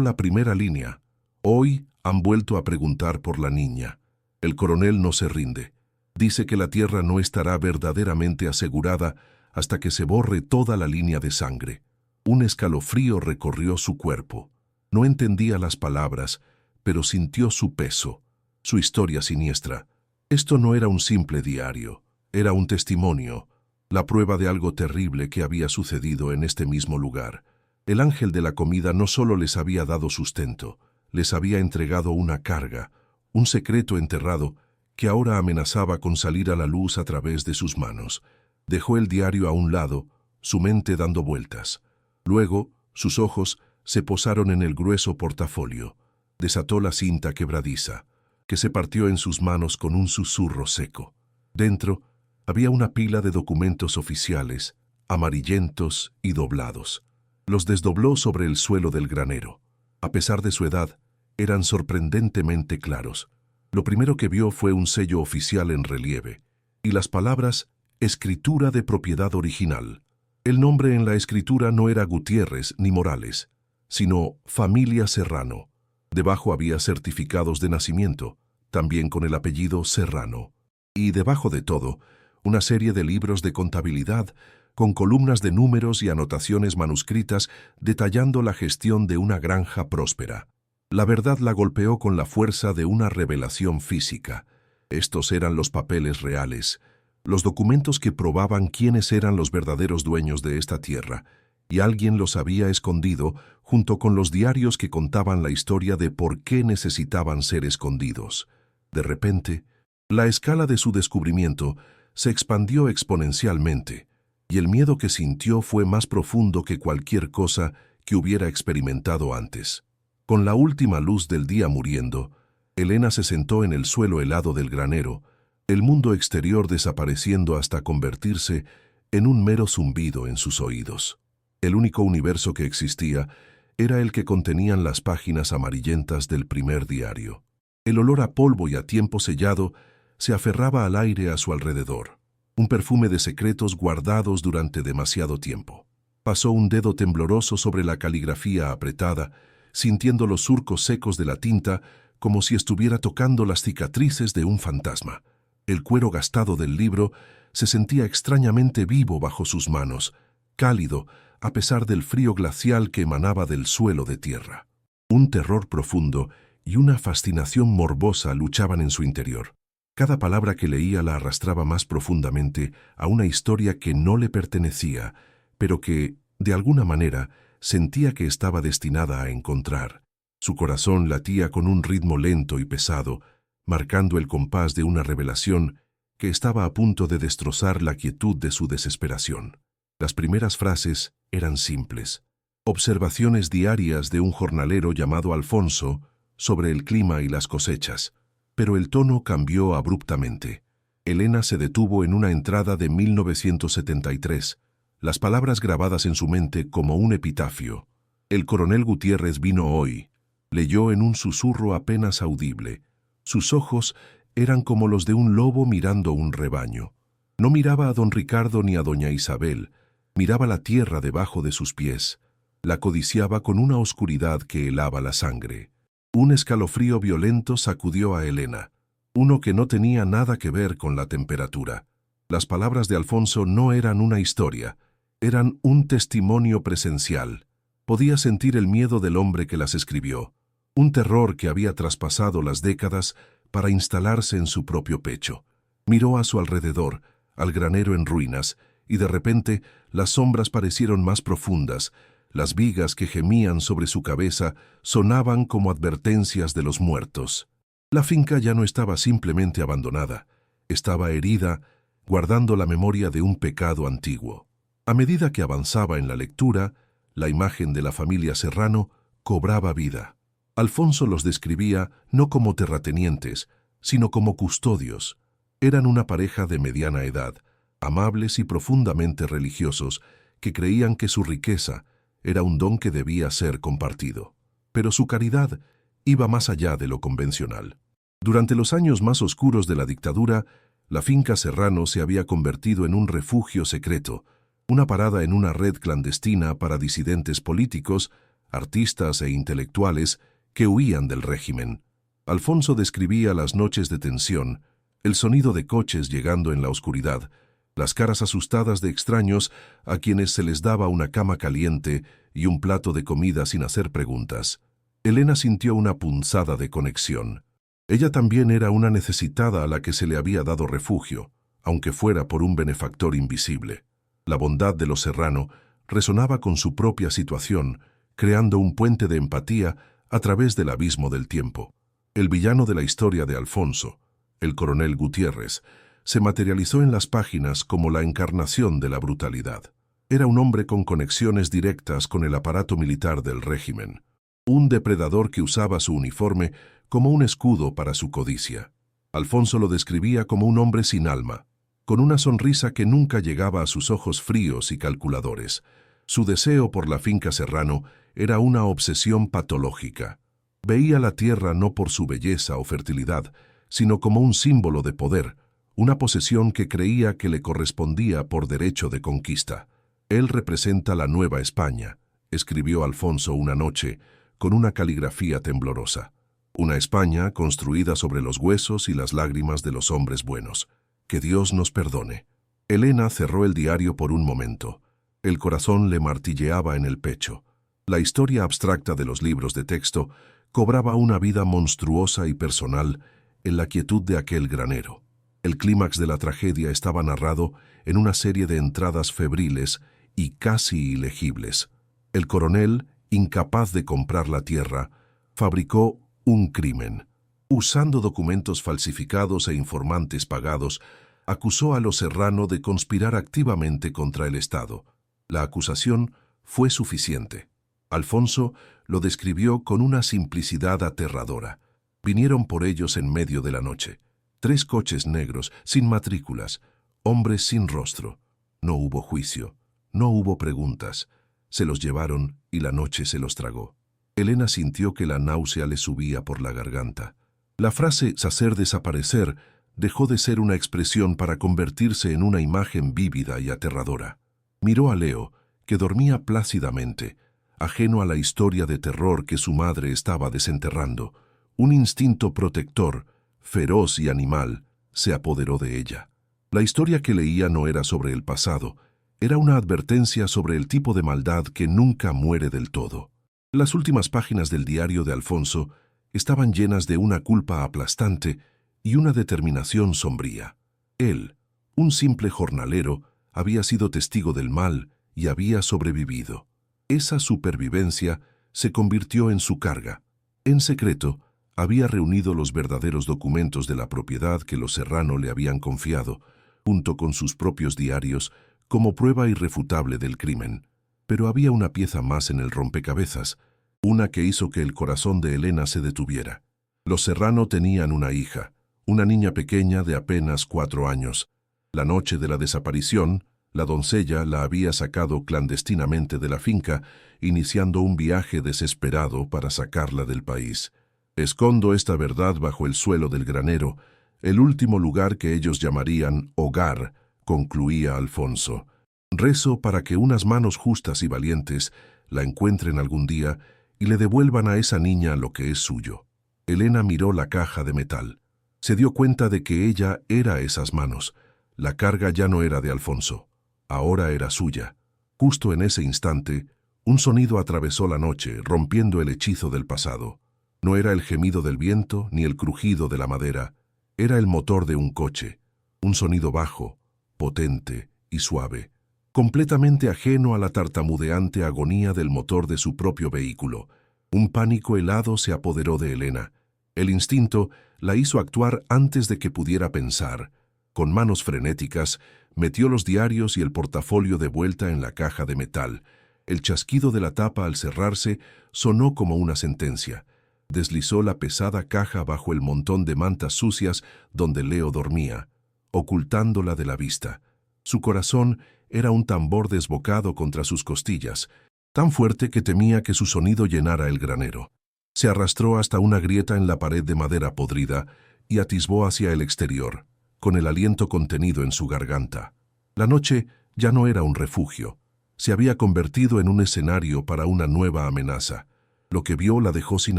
la primera línea. Hoy han vuelto a preguntar por la niña. El coronel no se rinde. Dice que la tierra no estará verdaderamente asegurada hasta que se borre toda la línea de sangre. Un escalofrío recorrió su cuerpo. No entendía las palabras, pero sintió su peso, su historia siniestra. Esto no era un simple diario. Era un testimonio, la prueba de algo terrible que había sucedido en este mismo lugar. El ángel de la comida no solo les había dado sustento, les había entregado una carga, un secreto enterrado que ahora amenazaba con salir a la luz a través de sus manos. Dejó el diario a un lado, su mente dando vueltas. Luego, sus ojos se posaron en el grueso portafolio. Desató la cinta quebradiza, que se partió en sus manos con un susurro seco. Dentro había una pila de documentos oficiales, amarillentos y doblados. Los desdobló sobre el suelo del granero. A pesar de su edad, eran sorprendentemente claros. Lo primero que vio fue un sello oficial en relieve, y las palabras «Escritura de propiedad original». El nombre en la escritura no era Gutiérrez ni Morales, sino Familia Serrano. Debajo había certificados de nacimiento, también con el apellido Serrano. Y debajo de todo, una serie de libros de contabilidad con columnas de números y anotaciones manuscritas detallando la gestión de una granja próspera. La verdad la golpeó con la fuerza de una revelación física. Estos eran los papeles reales, los documentos que probaban quiénes eran los verdaderos dueños de esta tierra, y alguien los había escondido junto con los diarios que contaban la historia de por qué necesitaban ser escondidos. De repente, la escala de su descubrimiento se expandió exponencialmente, y el miedo que sintió fue más profundo que cualquier cosa que hubiera experimentado antes. Con la última luz del día muriendo, Elena se sentó en el suelo helado del granero, el mundo exterior desapareciendo hasta convertirse en un mero zumbido en sus oídos. El único universo que existía era el que contenían las páginas amarillentas del primer diario. El olor a polvo y a tiempo sellado se aferraba al aire a su alrededor, un perfume de secretos guardados durante demasiado tiempo. Pasó un dedo tembloroso sobre la caligrafía apretada, sintiendo los surcos secos de la tinta como si estuviera tocando las cicatrices de un fantasma. El cuero gastado del libro se sentía extrañamente vivo bajo sus manos, cálido a pesar del frío glacial que emanaba del suelo de tierra. Un terror profundo y una fascinación morbosa luchaban en su interior. Cada palabra que leía la arrastraba más profundamente a una historia que no le pertenecía, pero que, de alguna manera, sentía que estaba destinada a encontrar. Su corazón latía con un ritmo lento y pesado, marcando el compás de una revelación que estaba a punto de destrozar la quietud de su desesperación. Las primeras frases eran simples, observaciones diarias de un jornalero llamado Alfonso sobre el clima y las cosechas, pero el tono cambió abruptamente. Elena se detuvo en una entrada de 1973, las palabras grabadas en su mente como un epitafio. El coronel Gutiérrez vino hoy, leyó en un susurro apenas audible. Sus ojos eran como los de un lobo mirando un rebaño. No miraba a don Ricardo ni a doña Isabel, miraba la tierra debajo de sus pies. La codiciaba con una oscuridad que helaba la sangre. Un escalofrío violento sacudió a Elena, uno que no tenía nada que ver con la temperatura. Las palabras de Alfonso no eran una historia, eran un testimonio presencial. Podía sentir el miedo del hombre que las escribió, un terror que había traspasado las décadas para instalarse en su propio pecho. Miró a su alrededor, al granero en ruinas, y de repente las sombras parecieron más profundas. Las vigas que gemían sobre su cabeza sonaban como advertencias de los muertos. La finca ya no estaba simplemente abandonada, estaba herida, guardando la memoria de un pecado antiguo. A medida que avanzaba en la lectura, la imagen de la familia Serrano cobraba vida. Alfonso los describía no como terratenientes, sino como custodios. Eran una pareja de mediana edad, amables y profundamente religiosos, que creían que su riqueza era un don que debía ser compartido. Pero su caridad iba más allá de lo convencional. Durante los años más oscuros de la dictadura, la finca Serrano se había convertido en un refugio secreto, una parada en una red clandestina para disidentes políticos, artistas e intelectuales que huían del régimen. Alfonso describía las noches de tensión, el sonido de coches llegando en la oscuridad, las caras asustadas de extraños a quienes se les daba una cama caliente y un plato de comida sin hacer preguntas. Elena sintió una punzada de conexión. Ella también era una necesitada a la que se le había dado refugio, aunque fuera por un benefactor invisible. La bondad de los Serrano resonaba con su propia situación, creando un puente de empatía a través del abismo del tiempo. El villano de la historia de Alfonso, el coronel Gutiérrez, se materializó en las páginas como la encarnación de la brutalidad. Era un hombre con conexiones directas con el aparato militar del régimen, un depredador que usaba su uniforme como un escudo para su codicia. Alfonso lo describía como un hombre sin alma, con una sonrisa que nunca llegaba a sus ojos fríos y calculadores. Su deseo por la finca Serrano era una obsesión patológica. Veía la tierra no por su belleza o fertilidad, sino como un símbolo de poder, una posesión que creía que le correspondía por derecho de conquista. Él representa la Nueva España, escribió Alfonso una noche, con una caligrafía temblorosa. Una España construida sobre los huesos y las lágrimas de los hombres buenos. Que Dios nos perdone. Elena cerró el diario por un momento. El corazón le martilleaba en el pecho. La historia abstracta de los libros de texto cobraba una vida monstruosa y personal en la quietud de aquel granero. El clímax de la tragedia estaba narrado en una serie de entradas febriles y casi ilegibles. El coronel, incapaz de comprar la tierra, fabricó un crimen. Usando documentos falsificados e informantes pagados, acusó a los Serrano de conspirar activamente contra el Estado. La acusación fue suficiente. Alfonso lo describió con una simplicidad aterradora. Vinieron por ellos en medio de la noche. 3 coches negros, sin matrículas, hombres sin rostro. No hubo juicio, no hubo preguntas. Se los llevaron y la noche se los tragó. Elena sintió que la náusea le subía por la garganta. La frase «hacer desaparecer» dejó de ser una expresión para convertirse en una imagen vívida y aterradora. Miró a Leo, que dormía plácidamente, ajeno a la historia de terror que su madre estaba desenterrando. Un instinto protector, feroz y animal, se apoderó de ella. La historia que leía no era sobre el pasado, era una advertencia sobre el tipo de maldad que nunca muere del todo. Las últimas páginas del diario de Alfonso estaban llenas de una culpa aplastante y una determinación sombría. Él, un simple jornalero, había sido testigo del mal y había sobrevivido. Esa supervivencia se convirtió en su carga. En secreto, había reunido los verdaderos documentos de la propiedad que los Serrano le habían confiado, junto con sus propios diarios, como prueba irrefutable del crimen. Pero había una pieza más en el rompecabezas, una que hizo que el corazón de Elena se detuviera. Los Serrano tenían una hija, una niña pequeña de apenas 4 años. La noche de la desaparición, la doncella la había sacado clandestinamente de la finca, iniciando un viaje desesperado para sacarla del país. Escondo esta verdad bajo el suelo del granero, el último lugar que ellos llamarían hogar, concluía Alfonso. Rezo para que unas manos justas y valientes la encuentren algún día y le devuelvan a esa niña lo que es suyo. Elena miró la caja de metal. Se dio cuenta de que ella era esas manos. La carga ya no era de Alfonso. Ahora era suya. Justo en ese instante, un sonido atravesó la noche, rompiendo el hechizo del pasado. No era el gemido del viento ni el crujido de la madera. Era el motor de un coche. Un sonido bajo, potente y suave, completamente ajeno a la tartamudeante agonía del motor de su propio vehículo. Un pánico helado se apoderó de Elena. El instinto la hizo actuar antes de que pudiera pensar. Con manos frenéticas, metió los diarios y el portafolio de vuelta en la caja de metal. El chasquido de la tapa al cerrarse sonó como una sentencia. Deslizó la pesada caja bajo el montón de mantas sucias donde Leo dormía, ocultándola de la vista. Su corazón era un tambor desbocado contra sus costillas, tan fuerte que temía que su sonido llenara el granero. Se arrastró hasta una grieta en la pared de madera podrida y atisbó hacia el exterior, con el aliento contenido en su garganta. La noche ya no era un refugio. Se había convertido en un escenario para una nueva amenaza. Lo que vio la dejó sin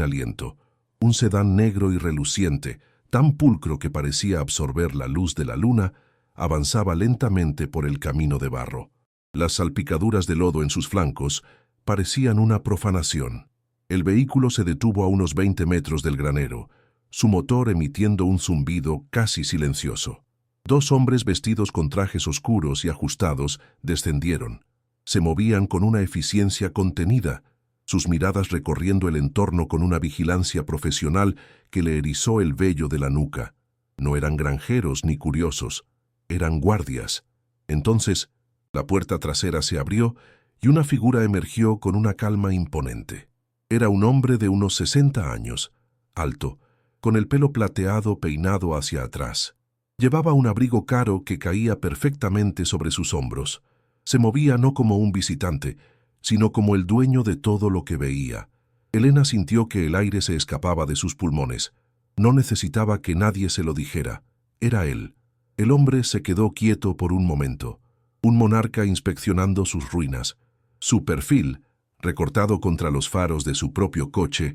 aliento. Un sedán negro y reluciente, tan pulcro que parecía absorber la luz de la luna, avanzaba lentamente por el camino de barro. Las salpicaduras de lodo en sus flancos parecían una profanación. El vehículo se detuvo a unos 20 metros del granero, su motor emitiendo un zumbido casi silencioso. 2 hombres vestidos con trajes oscuros y ajustados descendieron. Se movían con una eficiencia contenida, sus miradas recorriendo el entorno con una vigilancia profesional que le erizó el vello de la nuca. No eran granjeros ni curiosos, eran guardias. Entonces, la puerta trasera se abrió y una figura emergió con una calma imponente. Era un hombre de unos 60 años, alto, con el pelo plateado peinado hacia atrás. Llevaba un abrigo caro que caía perfectamente sobre sus hombros. Se movía no como un visitante, sino como el dueño de todo lo que veía. Elena sintió que el aire se escapaba de sus pulmones. No necesitaba que nadie se lo dijera. Era él. El hombre se quedó quieto por un momento, un monarca inspeccionando sus ruinas. Su perfil, recortado contra los faros de su propio coche,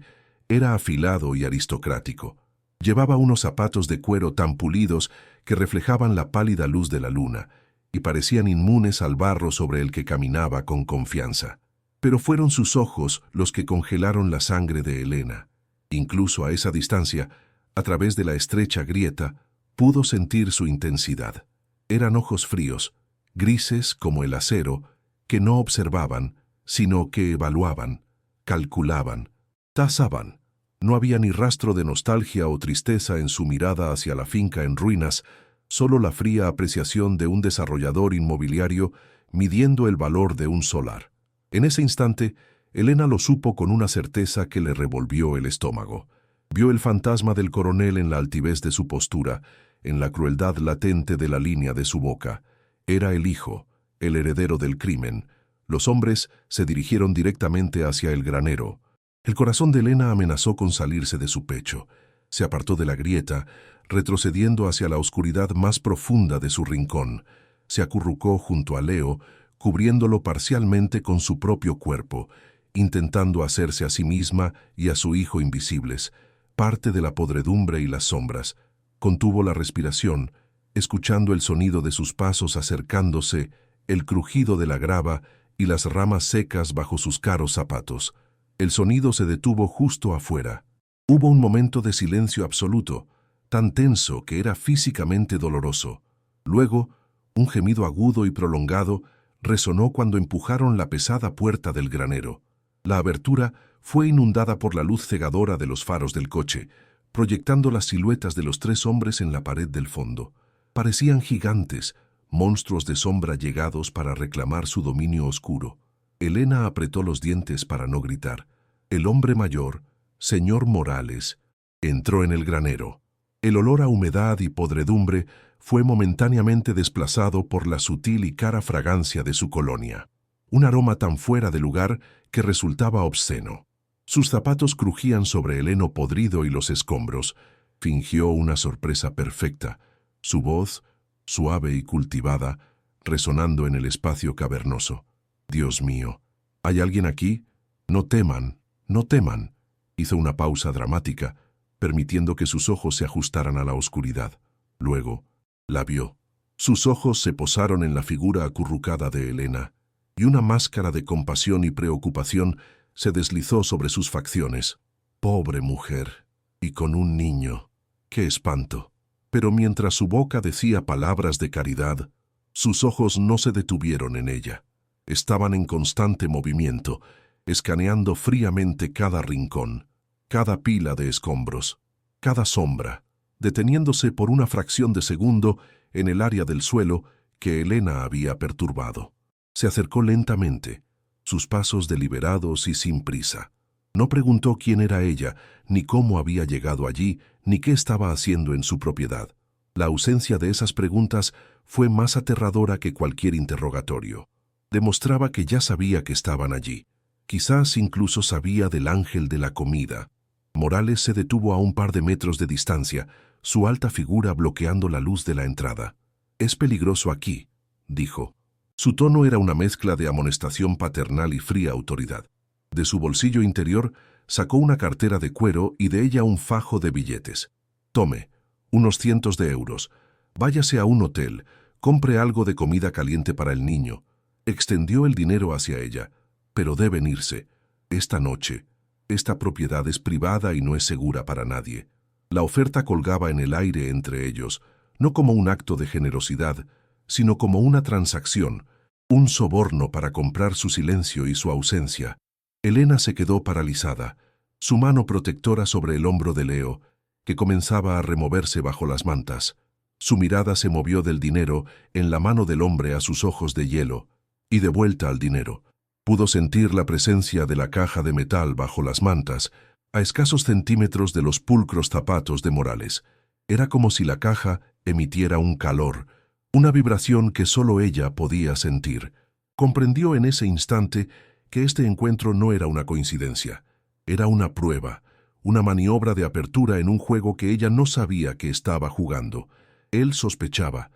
era afilado y aristocrático. Llevaba unos zapatos de cuero tan pulidos que reflejaban la pálida luz de la luna y parecían inmunes al barro sobre el que caminaba con confianza. Pero fueron sus ojos los que congelaron la sangre de Elena. Incluso a esa distancia, a través de la estrecha grieta, pudo sentir su intensidad. Eran ojos fríos, grises como el acero, que no observaban, sino que evaluaban, calculaban, tasaban. No había ni rastro de nostalgia o tristeza en su mirada hacia la finca en ruinas, solo la fría apreciación de un desarrollador inmobiliario midiendo el valor de un solar. En ese instante, Elena lo supo con una certeza que le revolvió el estómago. Vio el fantasma del coronel en la altivez de su postura, en la crueldad latente de la línea de su boca. Era el hijo, el heredero del crimen. Los hombres se dirigieron directamente hacia el granero. El corazón de Elena amenazó con salirse de su pecho. Se apartó de la grieta, retrocediendo hacia la oscuridad más profunda de su rincón. Se acurrucó junto a Leo, cubriéndolo parcialmente con su propio cuerpo, intentando hacerse a sí misma y a su hijo invisibles, parte de la podredumbre y las sombras. Contuvo la respiración, escuchando el sonido de sus pasos acercándose, el crujido de la grava y las ramas secas bajo sus caros zapatos. El sonido se detuvo justo afuera. Hubo un momento de silencio absoluto, tan tenso que era físicamente doloroso. Luego, un gemido agudo y prolongado resonó cuando empujaron la pesada puerta del granero. La abertura fue inundada por la luz cegadora de los faros del coche, proyectando las siluetas de los 3 hombres en la pared del fondo. Parecían gigantes, monstruos de sombra llegados para reclamar su dominio oscuro. Elena apretó los dientes para no gritar. El hombre mayor, señor Morales, entró en el granero. El olor a humedad y podredumbre fue momentáneamente desplazado por la sutil y cara fragancia de su colonia. Un aroma tan fuera de lugar que resultaba obsceno. Sus zapatos crujían sobre el heno podrido y los escombros. Fingió una sorpresa perfecta. Su voz, suave y cultivada, resonando en el espacio cavernoso. «Dios mío, ¿hay alguien aquí? No teman, no teman». Hizo una pausa dramática, permitiendo que sus ojos se ajustaran a la oscuridad. Luego, la vio. Sus ojos se posaron en la figura acurrucada de Elena, y una máscara de compasión y preocupación se deslizó sobre sus facciones. Pobre mujer, y con un niño. ¡Qué espanto! Pero mientras su boca decía palabras de caridad, sus ojos no se detuvieron en ella. Estaban en constante movimiento, escaneando fríamente cada rincón, cada pila de escombros, cada sombra, deteniéndose por una fracción de segundo en el área del suelo que Elena había perturbado. Se acercó lentamente, sus pasos deliberados y sin prisa. No preguntó quién era ella, ni cómo había llegado allí, ni qué estaba haciendo en su propiedad. La ausencia de esas preguntas fue más aterradora que cualquier interrogatorio. Demostraba que ya sabía que estaban allí. Quizás incluso sabía del ángel de la comida. Morales se detuvo a un par de metros de distancia, su alta figura bloqueando la luz de la entrada. «Es peligroso aquí», dijo. Su tono era una mezcla de amonestación paternal y fría autoridad. De su bolsillo interior sacó una cartera de cuero y de ella un fajo de billetes. «Tome, unos cientos de euros. Váyase a un hotel, compre algo de comida caliente para el niño». Extendió el dinero hacia ella. «Pero deben irse. Esta noche. Esta propiedad es privada y no es segura para nadie». La oferta colgaba en el aire entre ellos. no como un acto de generosidad, sino como una transacción, un soborno para comprar su silencio y su ausencia. Elena se quedó paralizada, su mano protectora sobre el hombro de Leo, que comenzaba a removerse bajo las mantas. Su mirada se movió del dinero en la mano del hombre a sus ojos de hielo, y de vuelta al dinero. Pudo sentir la presencia de la caja de metal bajo las mantas, a escasos centímetros de los pulcros zapatos de Morales. Era como si la caja emitiera un calor, una vibración que solo ella podía sentir. Comprendió en ese instante que este encuentro no era una coincidencia. Era una prueba, una maniobra de apertura en un juego que ella no sabía que estaba jugando. Él sospechaba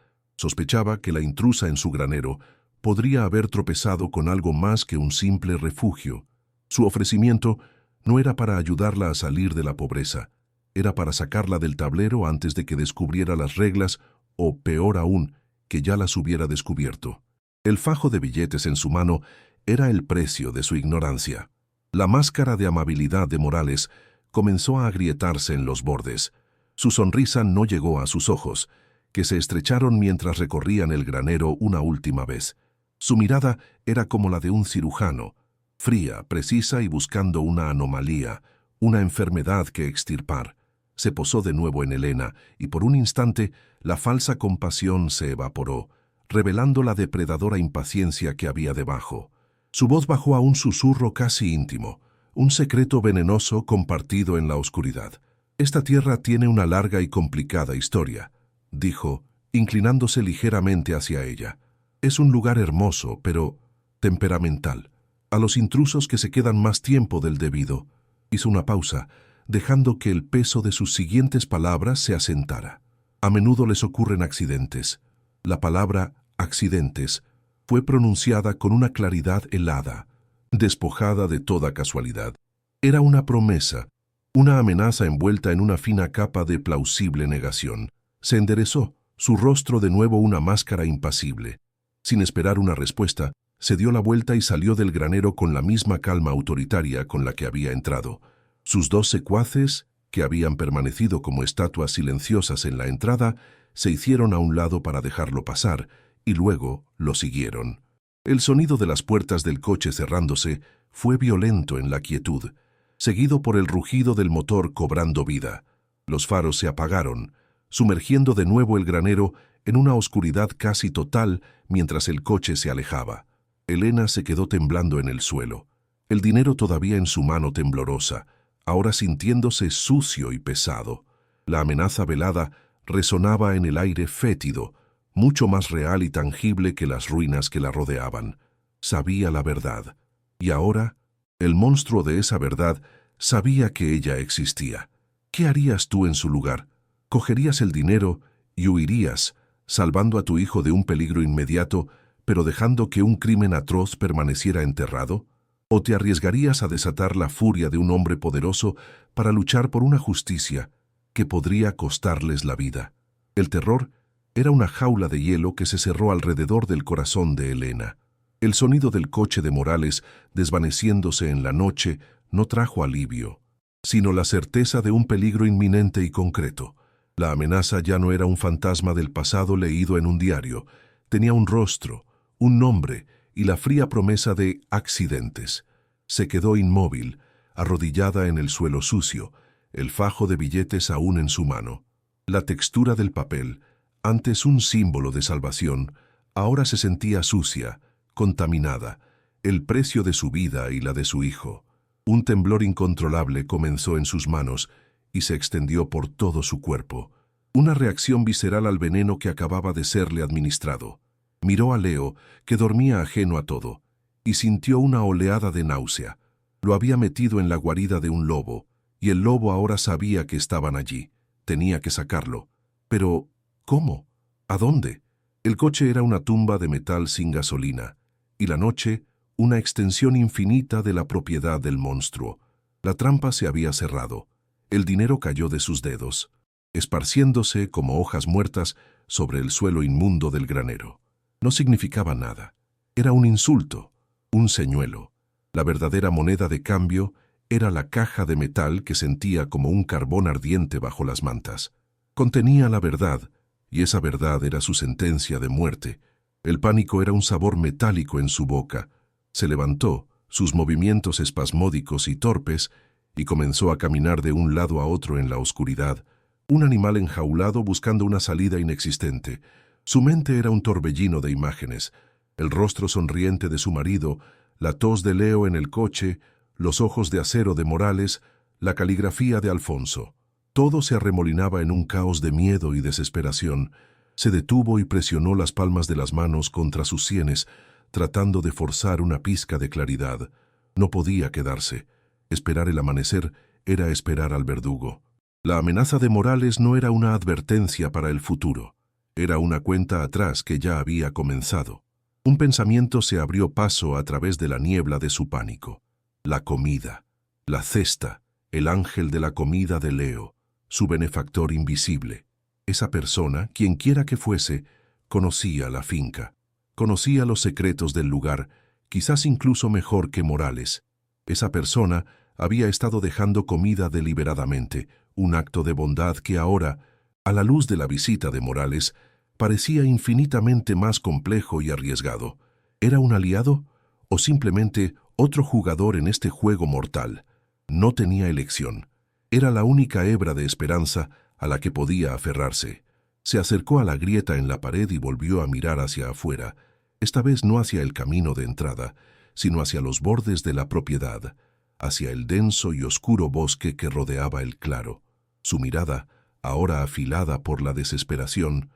que la intrusa en su granero podría haber tropezado con algo más que un simple refugio. Su ofrecimiento no era para ayudarla a salir de la pobreza, era para sacarla del tablero antes de que descubriera las reglas, o peor aún, que ya las hubiera descubierto. El fajo de billetes en su mano era el precio de su ignorancia. La máscara de amabilidad de Morales comenzó a agrietarse en los bordes. Su sonrisa no llegó a sus ojos, que se estrecharon mientras recorrían el granero una última vez. Su mirada era como la de un cirujano, fría, precisa y buscando una anomalía, una enfermedad que extirpar. Se posó de nuevo en Elena y por un instante la falsa compasión se evaporó, revelando la depredadora impaciencia que había debajo. Su voz bajó a un susurro casi íntimo, un secreto venenoso compartido en la oscuridad. «Esta tierra tiene una larga y complicada historia», dijo, inclinándose ligeramente hacia ella. «Es un lugar hermoso, pero temperamental. A los intrusos que se quedan más tiempo del debido». Hizo una pausa, dejando que el peso de sus siguientes palabras se asentara. «A menudo les ocurren accidentes». La palabra «accidentes» fue pronunciada con una claridad helada, despojada de toda casualidad. Era una promesa, una amenaza envuelta en una fina capa de plausible negación. Se enderezó, su rostro de nuevo una máscara impasible. Sin esperar una respuesta, se dio la vuelta y salió del granero con la misma calma autoritaria con la que había entrado. Sus dos secuaces, que habían permanecido como estatuas silenciosas en la entrada, se hicieron a un lado para dejarlo pasar, y luego lo siguieron. El sonido de las puertas del coche cerrándose fue violento en la quietud, seguido por el rugido del motor cobrando vida. Los faros se apagaron, sumergiendo de nuevo el granero en una oscuridad casi total mientras el coche se alejaba. Elena se quedó temblando en el suelo, el dinero todavía en su mano temblorosa, ahora sintiéndose sucio y pesado. La amenaza velada resonaba en el aire fétido, mucho más real y tangible que las ruinas que la rodeaban. Sabía la verdad, y ahora el monstruo de esa verdad sabía que ella existía. ¿Qué harías tú en su lugar? ¿Cogerías el dinero y huirías, salvando a tu hijo de un peligro inmediato, pero dejando que un crimen atroz permaneciera enterrado? ¿O te arriesgarías a desatar la furia de un hombre poderoso para luchar por una justicia que podría costarles la vida? El terror era una jaula de hielo que se cerró alrededor del corazón de Elena. El sonido del coche de Morales, desvaneciéndose en la noche, no trajo alivio, sino la certeza de un peligro inminente y concreto. La amenaza ya no era un fantasma del pasado leído en un diario, tenía un rostro, un nombre y la fría promesa de accidentes. Se quedó inmóvil, arrodillada en el suelo sucio, el fajo de billetes aún en su mano. La textura del papel, antes un símbolo de salvación, ahora se sentía sucia, contaminada, el precio de su vida y la de su hijo. Un temblor incontrolable comenzó en sus manos y se extendió por todo su cuerpo, una reacción visceral al veneno que acababa de serle administrado. Miró a Leo, que dormía ajeno a todo, y sintió una oleada de náusea. Lo había metido en la guarida de un lobo, y el lobo ahora sabía que estaban allí. Tenía que sacarlo. Pero, ¿cómo? ¿A dónde? El coche era una tumba de metal sin gasolina, y la noche, una extensión infinita de la propiedad del monstruo. La trampa se había cerrado. El dinero cayó de sus dedos, esparciéndose como hojas muertas sobre el suelo inmundo del granero. No significaba nada. Era un insulto, un señuelo. La verdadera moneda de cambio era la caja de metal que sentía como un carbón ardiente bajo las mantas. Contenía la verdad, y esa verdad era su sentencia de muerte. El pánico era un sabor metálico en su boca. Se levantó, sus movimientos espasmódicos y torpes, y comenzó a caminar de un lado a otro en la oscuridad, un animal enjaulado buscando una salida inexistente. Su mente era un torbellino de imágenes, el rostro sonriente de su marido, la tos de Leo en el coche, los ojos de acero de Morales, la caligrafía de Alfonso. Todo se arremolinaba en un caos de miedo y desesperación. Se detuvo y presionó las palmas de las manos contra sus sienes, tratando de forzar una pizca de claridad. No podía quedarse. Esperar el amanecer era esperar al verdugo. La amenaza de Morales no era una advertencia para el futuro. Era una cuenta atrás que ya había comenzado. Un pensamiento se abrió paso a través de la niebla de su pánico. La comida, la cesta, el ángel de la comida de Leo, su benefactor invisible. Esa persona, quienquiera que fuese, conocía la finca. Conocía los secretos del lugar, quizás incluso mejor que Morales. Esa persona había estado dejando comida deliberadamente, un acto de bondad que ahora, a la luz de la visita de Morales, parecía infinitamente más complejo y arriesgado. ¿Era un aliado o simplemente otro jugador en este juego mortal? No tenía elección. Era la única hebra de esperanza a la que podía aferrarse. Se acercó a la grieta en la pared y volvió a mirar hacia afuera, esta vez no hacia el camino de entrada, sino hacia los bordes de la propiedad, hacia el denso y oscuro bosque que rodeaba el claro. Su mirada, ahora afilada por la desesperación,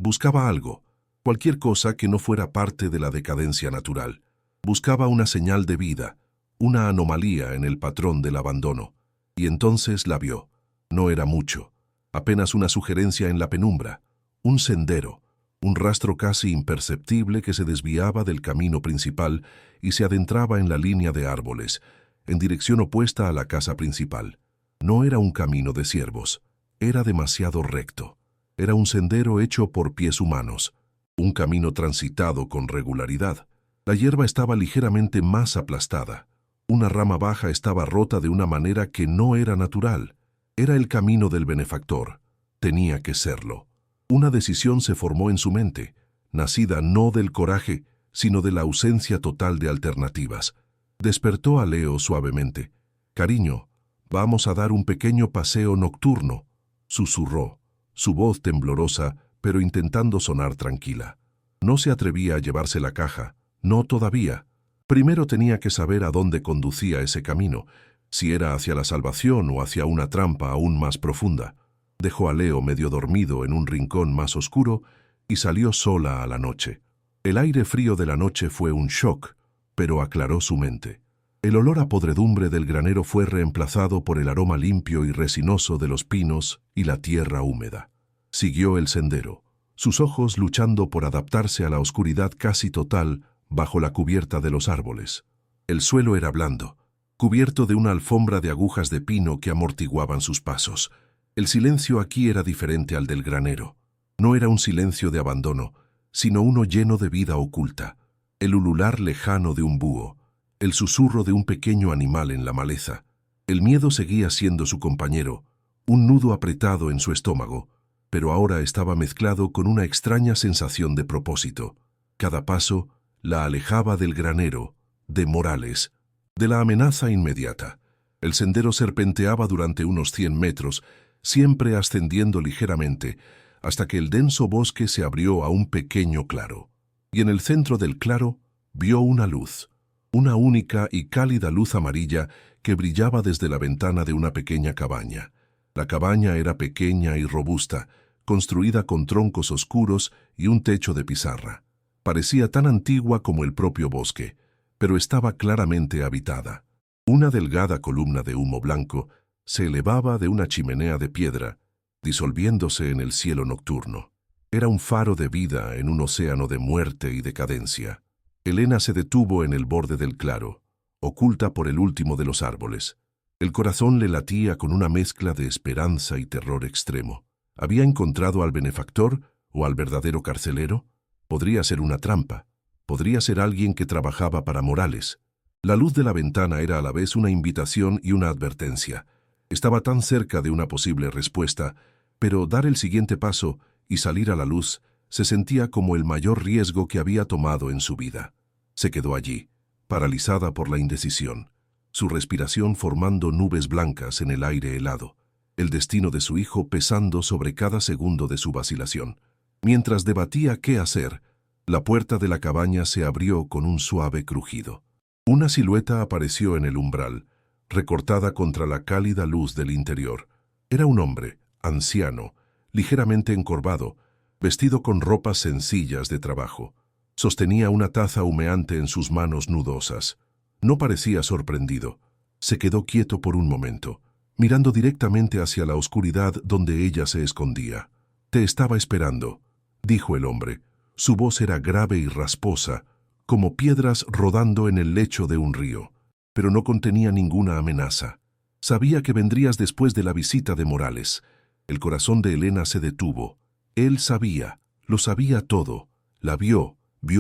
buscaba algo, cualquier cosa que no fuera parte de la decadencia natural. Buscaba una señal de vida, una anomalía en el patrón del abandono. Y entonces la vio. No era mucho, apenas una sugerencia en la penumbra, un sendero, un rastro casi imperceptible que se desviaba del camino principal y se adentraba en la línea de árboles, en dirección opuesta a la casa principal. No era un camino de ciervos, era demasiado recto. Era un sendero hecho por pies humanos, un camino transitado con regularidad. La hierba estaba ligeramente más aplastada. Una rama baja estaba rota de una manera que no era natural. Era el camino del benefactor. Tenía que serlo. Una decisión se formó en su mente, nacida no del coraje, sino de la ausencia total de alternativas. Despertó a Leo suavemente. «Cariño, vamos a dar un pequeño paseo nocturno», susurró, su voz temblorosa, pero intentando sonar tranquila. No se atrevía a llevarse la caja, no todavía. Primero tenía que saber a dónde conducía ese camino, si era hacia la salvación o hacia una trampa aún más profunda. Dejó a Leo medio dormido en un rincón más oscuro y salió sola a la noche. El aire frío de la noche fue un shock, pero aclaró su mente. El olor a podredumbre del granero fue reemplazado por el aroma limpio y resinoso de los pinos y la tierra húmeda. Siguió el sendero, sus ojos luchando por adaptarse a la oscuridad casi total bajo la cubierta de los árboles. El suelo era blando, cubierto de una alfombra de agujas de pino que amortiguaban sus pasos. El silencio aquí era diferente al del granero. No era un silencio de abandono, sino uno lleno de vida oculta. El ulular lejano de un búho, el susurro de un pequeño animal en la maleza. El miedo seguía siendo su compañero, un nudo apretado en su estómago, pero ahora estaba mezclado con una extraña sensación de propósito. Cada paso la alejaba del granero, de Morales, de la amenaza inmediata. El sendero serpenteaba durante unos 100 metros, siempre ascendiendo ligeramente, hasta que el denso bosque se abrió a un pequeño claro. Y en el centro del claro vio una luz, una única y cálida luz amarilla que brillaba desde la ventana de una pequeña cabaña. La cabaña era pequeña y robusta, construida con troncos oscuros y un techo de pizarra. Parecía tan antigua como el propio bosque, pero estaba claramente habitada. Una delgada columna de humo blanco se elevaba de una chimenea de piedra, disolviéndose en el cielo nocturno. Era un faro de vida en un océano de muerte y decadencia. Elena se detuvo en el borde del claro, oculta por el último de los árboles. El corazón le latía con una mezcla de esperanza y terror extremo. ¿Había encontrado al benefactor o al verdadero carcelero? Podría ser una trampa. Podría ser alguien que trabajaba para Morales. La luz de la ventana era a la vez una invitación y una advertencia. Estaba tan cerca de una posible respuesta, pero dar el siguiente paso y salir a la luz se sentía como el mayor riesgo que había tomado en su vida. Se quedó allí, paralizada por la indecisión, su respiración formando nubes blancas en el aire helado, el destino de su hijo pesando sobre cada segundo de su vacilación. Mientras debatía qué hacer, la puerta de la cabaña se abrió con un suave crujido. Una silueta apareció en el umbral, recortada contra la cálida luz del interior. Era un hombre, anciano, ligeramente encorvado, vestido con ropas sencillas de trabajo. Sostenía una taza humeante en sus manos nudosas. No parecía sorprendido. Se quedó quieto por un momento, mirando directamente hacia la oscuridad donde ella se escondía. «Te estaba esperando», dijo el hombre. Su voz era grave y rasposa, como piedras rodando en el lecho de un río, pero no contenía ninguna amenaza. Sabía que vendrías después de la visita de Morales. El corazón de Elena se detuvo. Él sabía, lo sabía todo. La vio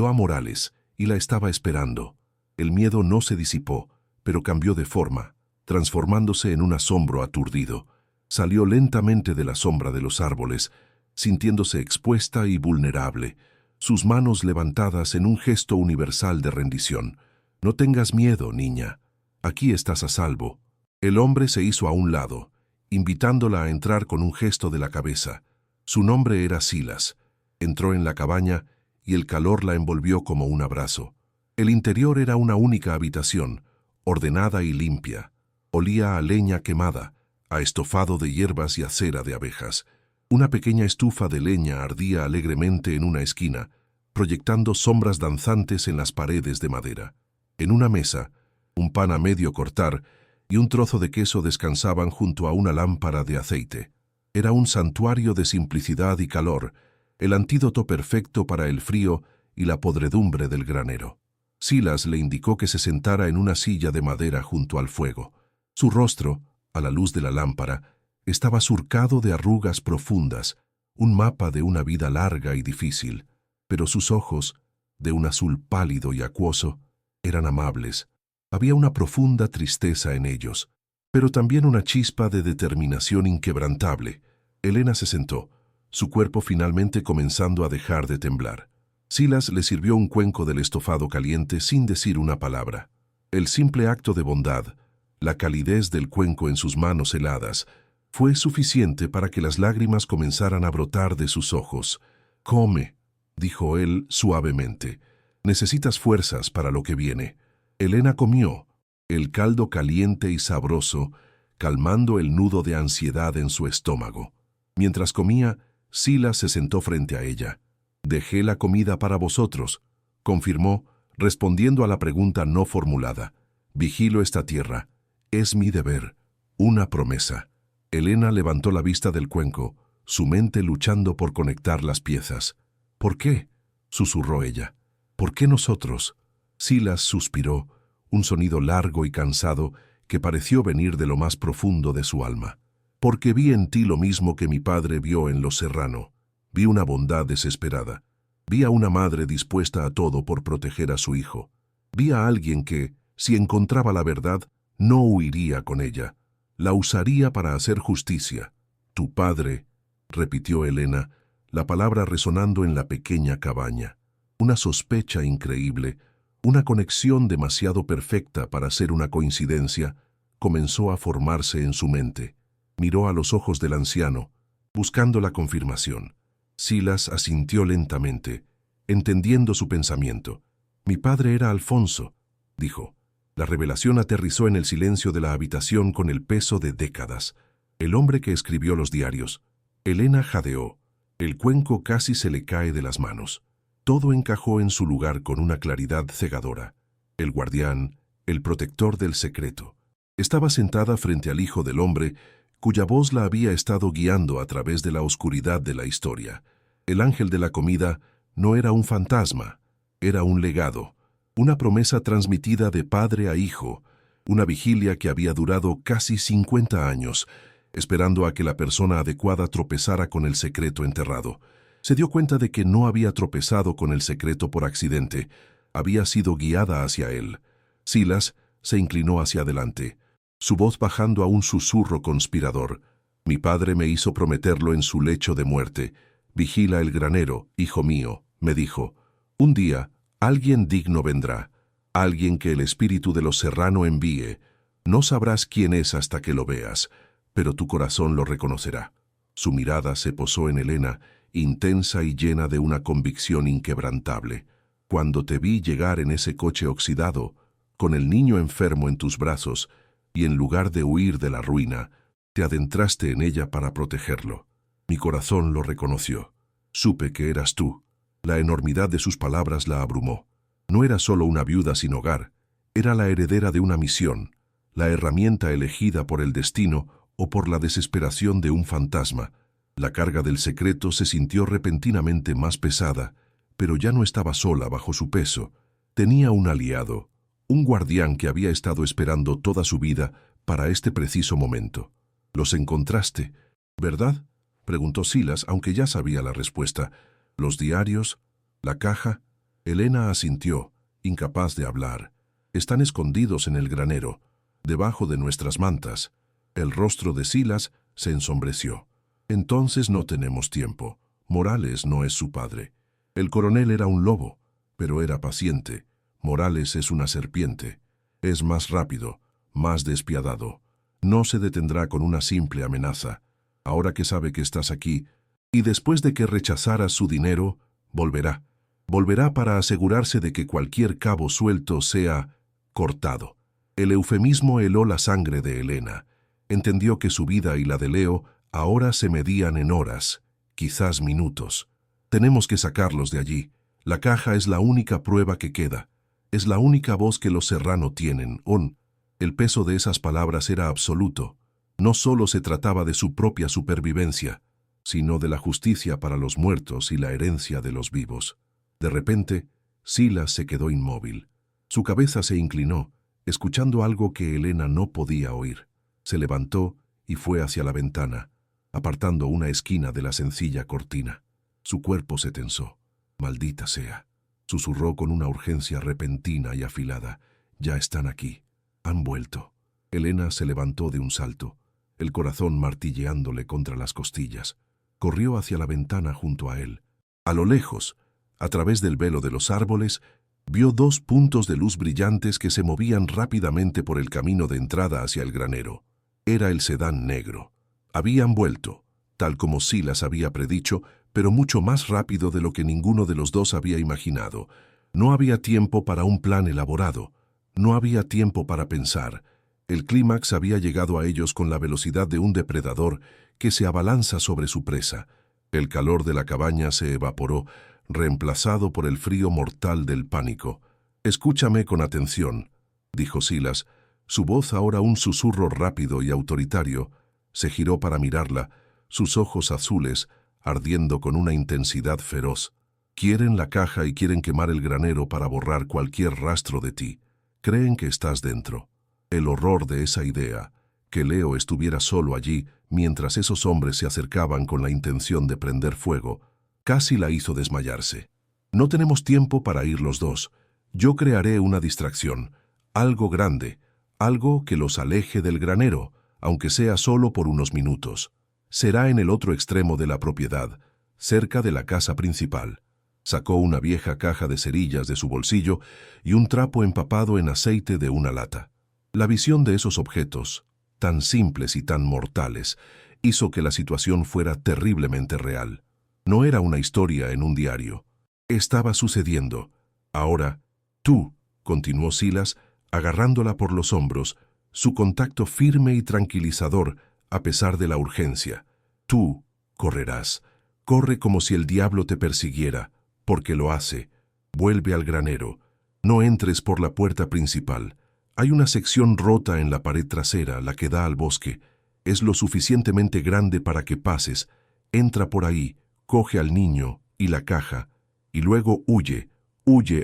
a Morales y la estaba esperando. El miedo no se disipó, pero cambió de forma, transformándose en un asombro aturdido. Salió lentamente de la sombra de los árboles, sintiéndose expuesta y vulnerable, sus manos levantadas en un gesto universal de rendición. «No tengas miedo, niña. Aquí estás a salvo». El hombre se hizo a un lado, invitándola a entrar con un gesto de la cabeza. Su nombre era Silas. Entró en la cabaña y el calor la envolvió como un abrazo. El interior era una única habitación, ordenada y limpia. Olía a leña quemada, a estofado de hierbas y a cera de abejas. Una pequeña estufa de leña ardía alegremente en una esquina, proyectando sombras danzantes en las paredes de madera. En una mesa, un pan a medio cortar y un trozo de queso descansaban junto a una lámpara de aceite. Era un santuario de simplicidad y calor, el antídoto perfecto para el frío y la podredumbre del granero. Silas le indicó que se sentara en una silla de madera junto al fuego. Su rostro, a la luz de la lámpara, estaba surcado de arrugas profundas, un mapa de una vida larga y difícil, pero sus ojos, de un azul pálido y acuoso, eran amables. Había una profunda tristeza en ellos, pero también una chispa de determinación inquebrantable. Elena se sentó, su cuerpo finalmente comenzando a dejar de temblar. Silas le sirvió un cuenco del estofado caliente sin decir una palabra. El simple acto de bondad, la calidez del cuenco en sus manos heladas, fue suficiente para que las lágrimas comenzaran a brotar de sus ojos. «Come», dijo él suavemente. «Necesitas fuerzas para lo que viene». Elena comió, el caldo caliente y sabroso, calmando el nudo de ansiedad en su estómago. Mientras comía, Silas se sentó frente a ella. «Dejé la comida para vosotros», confirmó, respondiendo a la pregunta no formulada. «Vigilo esta tierra. Es mi deber. Una promesa». Elena levantó la vista del cuenco, su mente luchando por conectar las piezas. «¿Por qué?», susurró ella. «¿Por qué nosotros?». Silas suspiró, un sonido largo y cansado que pareció venir de lo más profundo de su alma. «Porque vi en ti lo mismo que mi padre vio en Los Serrano. Vi una bondad desesperada. Vi a una madre dispuesta a todo por proteger a su hijo. Vi a alguien que, si encontraba la verdad, no huiría con ella. La usaría para hacer justicia. Tu padre», repitió Elena, la palabra resonando en la pequeña cabaña. Una sospecha increíble, una conexión demasiado perfecta para ser una coincidencia, comenzó a formarse en su mente. Miró a los ojos del anciano, buscando la confirmación. Silas asintió lentamente, entendiendo su pensamiento. «Mi padre era Alfonso», dijo. La revelación aterrizó en el silencio de la habitación con el peso de décadas. El hombre que escribió los diarios. Elena jadeó. El cuenco casi se le cae de las manos. Todo encajó en su lugar con una claridad cegadora. El guardián, el protector del secreto. Estaba sentada frente al hijo del hombre, cuya voz la había estado guiando a través de la oscuridad de la historia. El ángel de la comida no era un fantasma, era un legado, una promesa transmitida de padre a hijo, una vigilia que había durado casi 50 años, esperando a que la persona adecuada tropezara con el secreto enterrado. Se dio cuenta de que no había tropezado con el secreto por accidente, había sido guiada hacia él. Silas se inclinó hacia adelante, su voz bajando a un susurro conspirador. «Mi padre me hizo prometerlo en su lecho de muerte, Vigila el granero, hijo mío, me dijo. Un día, alguien digno vendrá, alguien que el espíritu de los Serrano envíe. No sabrás quién es hasta que lo veas, pero tu corazón lo reconocerá. Su mirada se posó en Elena, intensa y llena de una convicción inquebrantable. Cuando te vi llegar en ese coche oxidado, con el niño enfermo en tus brazos, y en lugar de huir de la ruina, te adentraste en ella para protegerlo. Mi corazón lo reconoció. Supe que eras tú. La enormidad de sus palabras la abrumó. No era solo una viuda sin hogar, era la heredera de una misión, la herramienta elegida por el destino o por la desesperación de un fantasma. La carga del secreto se sintió repentinamente más pesada, pero ya no estaba sola bajo su peso. Tenía un aliado, un guardián que había estado esperando toda su vida para este preciso momento. «Los encontraste, ¿verdad?», preguntó Silas, aunque ya sabía la respuesta. «¿Los diarios? ¿La caja?». Elena asintió, incapaz de hablar. «Están escondidos en el granero, debajo de nuestras mantas». El rostro de Silas se ensombreció. «Entonces no tenemos tiempo. Morales no es su padre. El coronel era un lobo, pero era paciente. Morales es una serpiente. Es más rápido, más despiadado. No se detendrá con una simple amenaza. Ahora que sabe que estás aquí, y después de que rechazaras su dinero, volverá. Volverá para asegurarse de que cualquier cabo suelto sea cortado». El eufemismo heló la sangre de Elena. Entendió que su vida y la de Leo ahora se medían en horas, quizás minutos. «Tenemos que sacarlos de allí. La caja es la única prueba que queda. Es la única voz que los Serrano tienen». El peso de esas palabras era absoluto. No solo se trataba de su propia supervivencia, sino de la justicia para los muertos y la herencia de los vivos. De repente, Silas se quedó inmóvil. Su cabeza se inclinó, escuchando algo que Elena no podía oír. Se levantó y fue hacia la ventana, apartando una esquina de la sencilla cortina. Su cuerpo se tensó. «Maldita sea», susurró con una urgencia repentina y afilada. «Ya están aquí. Han vuelto». Elena se levantó de un salto, el corazón martilleándole contra las costillas. Corrió hacia la ventana junto a él. A lo lejos, a través del velo de los árboles, vio dos puntos de luz brillantes que se movían rápidamente por el camino de entrada hacia el granero. Era el sedán negro. Habían vuelto, tal como Silas había predicho, pero mucho más rápido de lo que ninguno de los dos había imaginado. No había tiempo para un plan elaborado. No había tiempo para pensar. El clímax había llegado a ellos con la velocidad de un depredador que se abalanza sobre su presa. El calor de la cabaña se evaporó, reemplazado por el frío mortal del pánico. «Escúchame con atención», dijo Silas, su voz ahora un susurro rápido y autoritario. Se giró para mirarla, sus ojos azules, ardiendo con una intensidad feroz. «Quieren la caja y quieren quemar el granero para borrar cualquier rastro de ti. Creen que estás dentro». El horror de esa idea, que Leo estuviera solo allí mientras esos hombres se acercaban con la intención de prender fuego, casi la hizo desmayarse. «No tenemos tiempo para ir los dos. Yo crearé una distracción, algo grande, algo que los aleje del granero, aunque sea solo por unos minutos. Será en el otro extremo de la propiedad, cerca de la casa principal». Sacó una vieja caja de cerillas de su bolsillo y un trapo empapado en aceite de una lata. La visión de esos objetos, tan simples y tan mortales, hizo que la situación fuera terriblemente real. No era una historia en un diario. Estaba sucediendo. «Ahora, tú», continuó Silas, agarrándola por los hombros, su contacto firme y tranquilizador a pesar de la urgencia. «Tú correrás. Corre como si el diablo te persiguiera, porque lo hace. Vuelve al granero. No entres por la puerta principal. Hay una sección rota en la pared trasera, la que da al bosque. Es lo suficientemente grande para que pases. Entra por ahí, coge al niño y la caja, y luego huye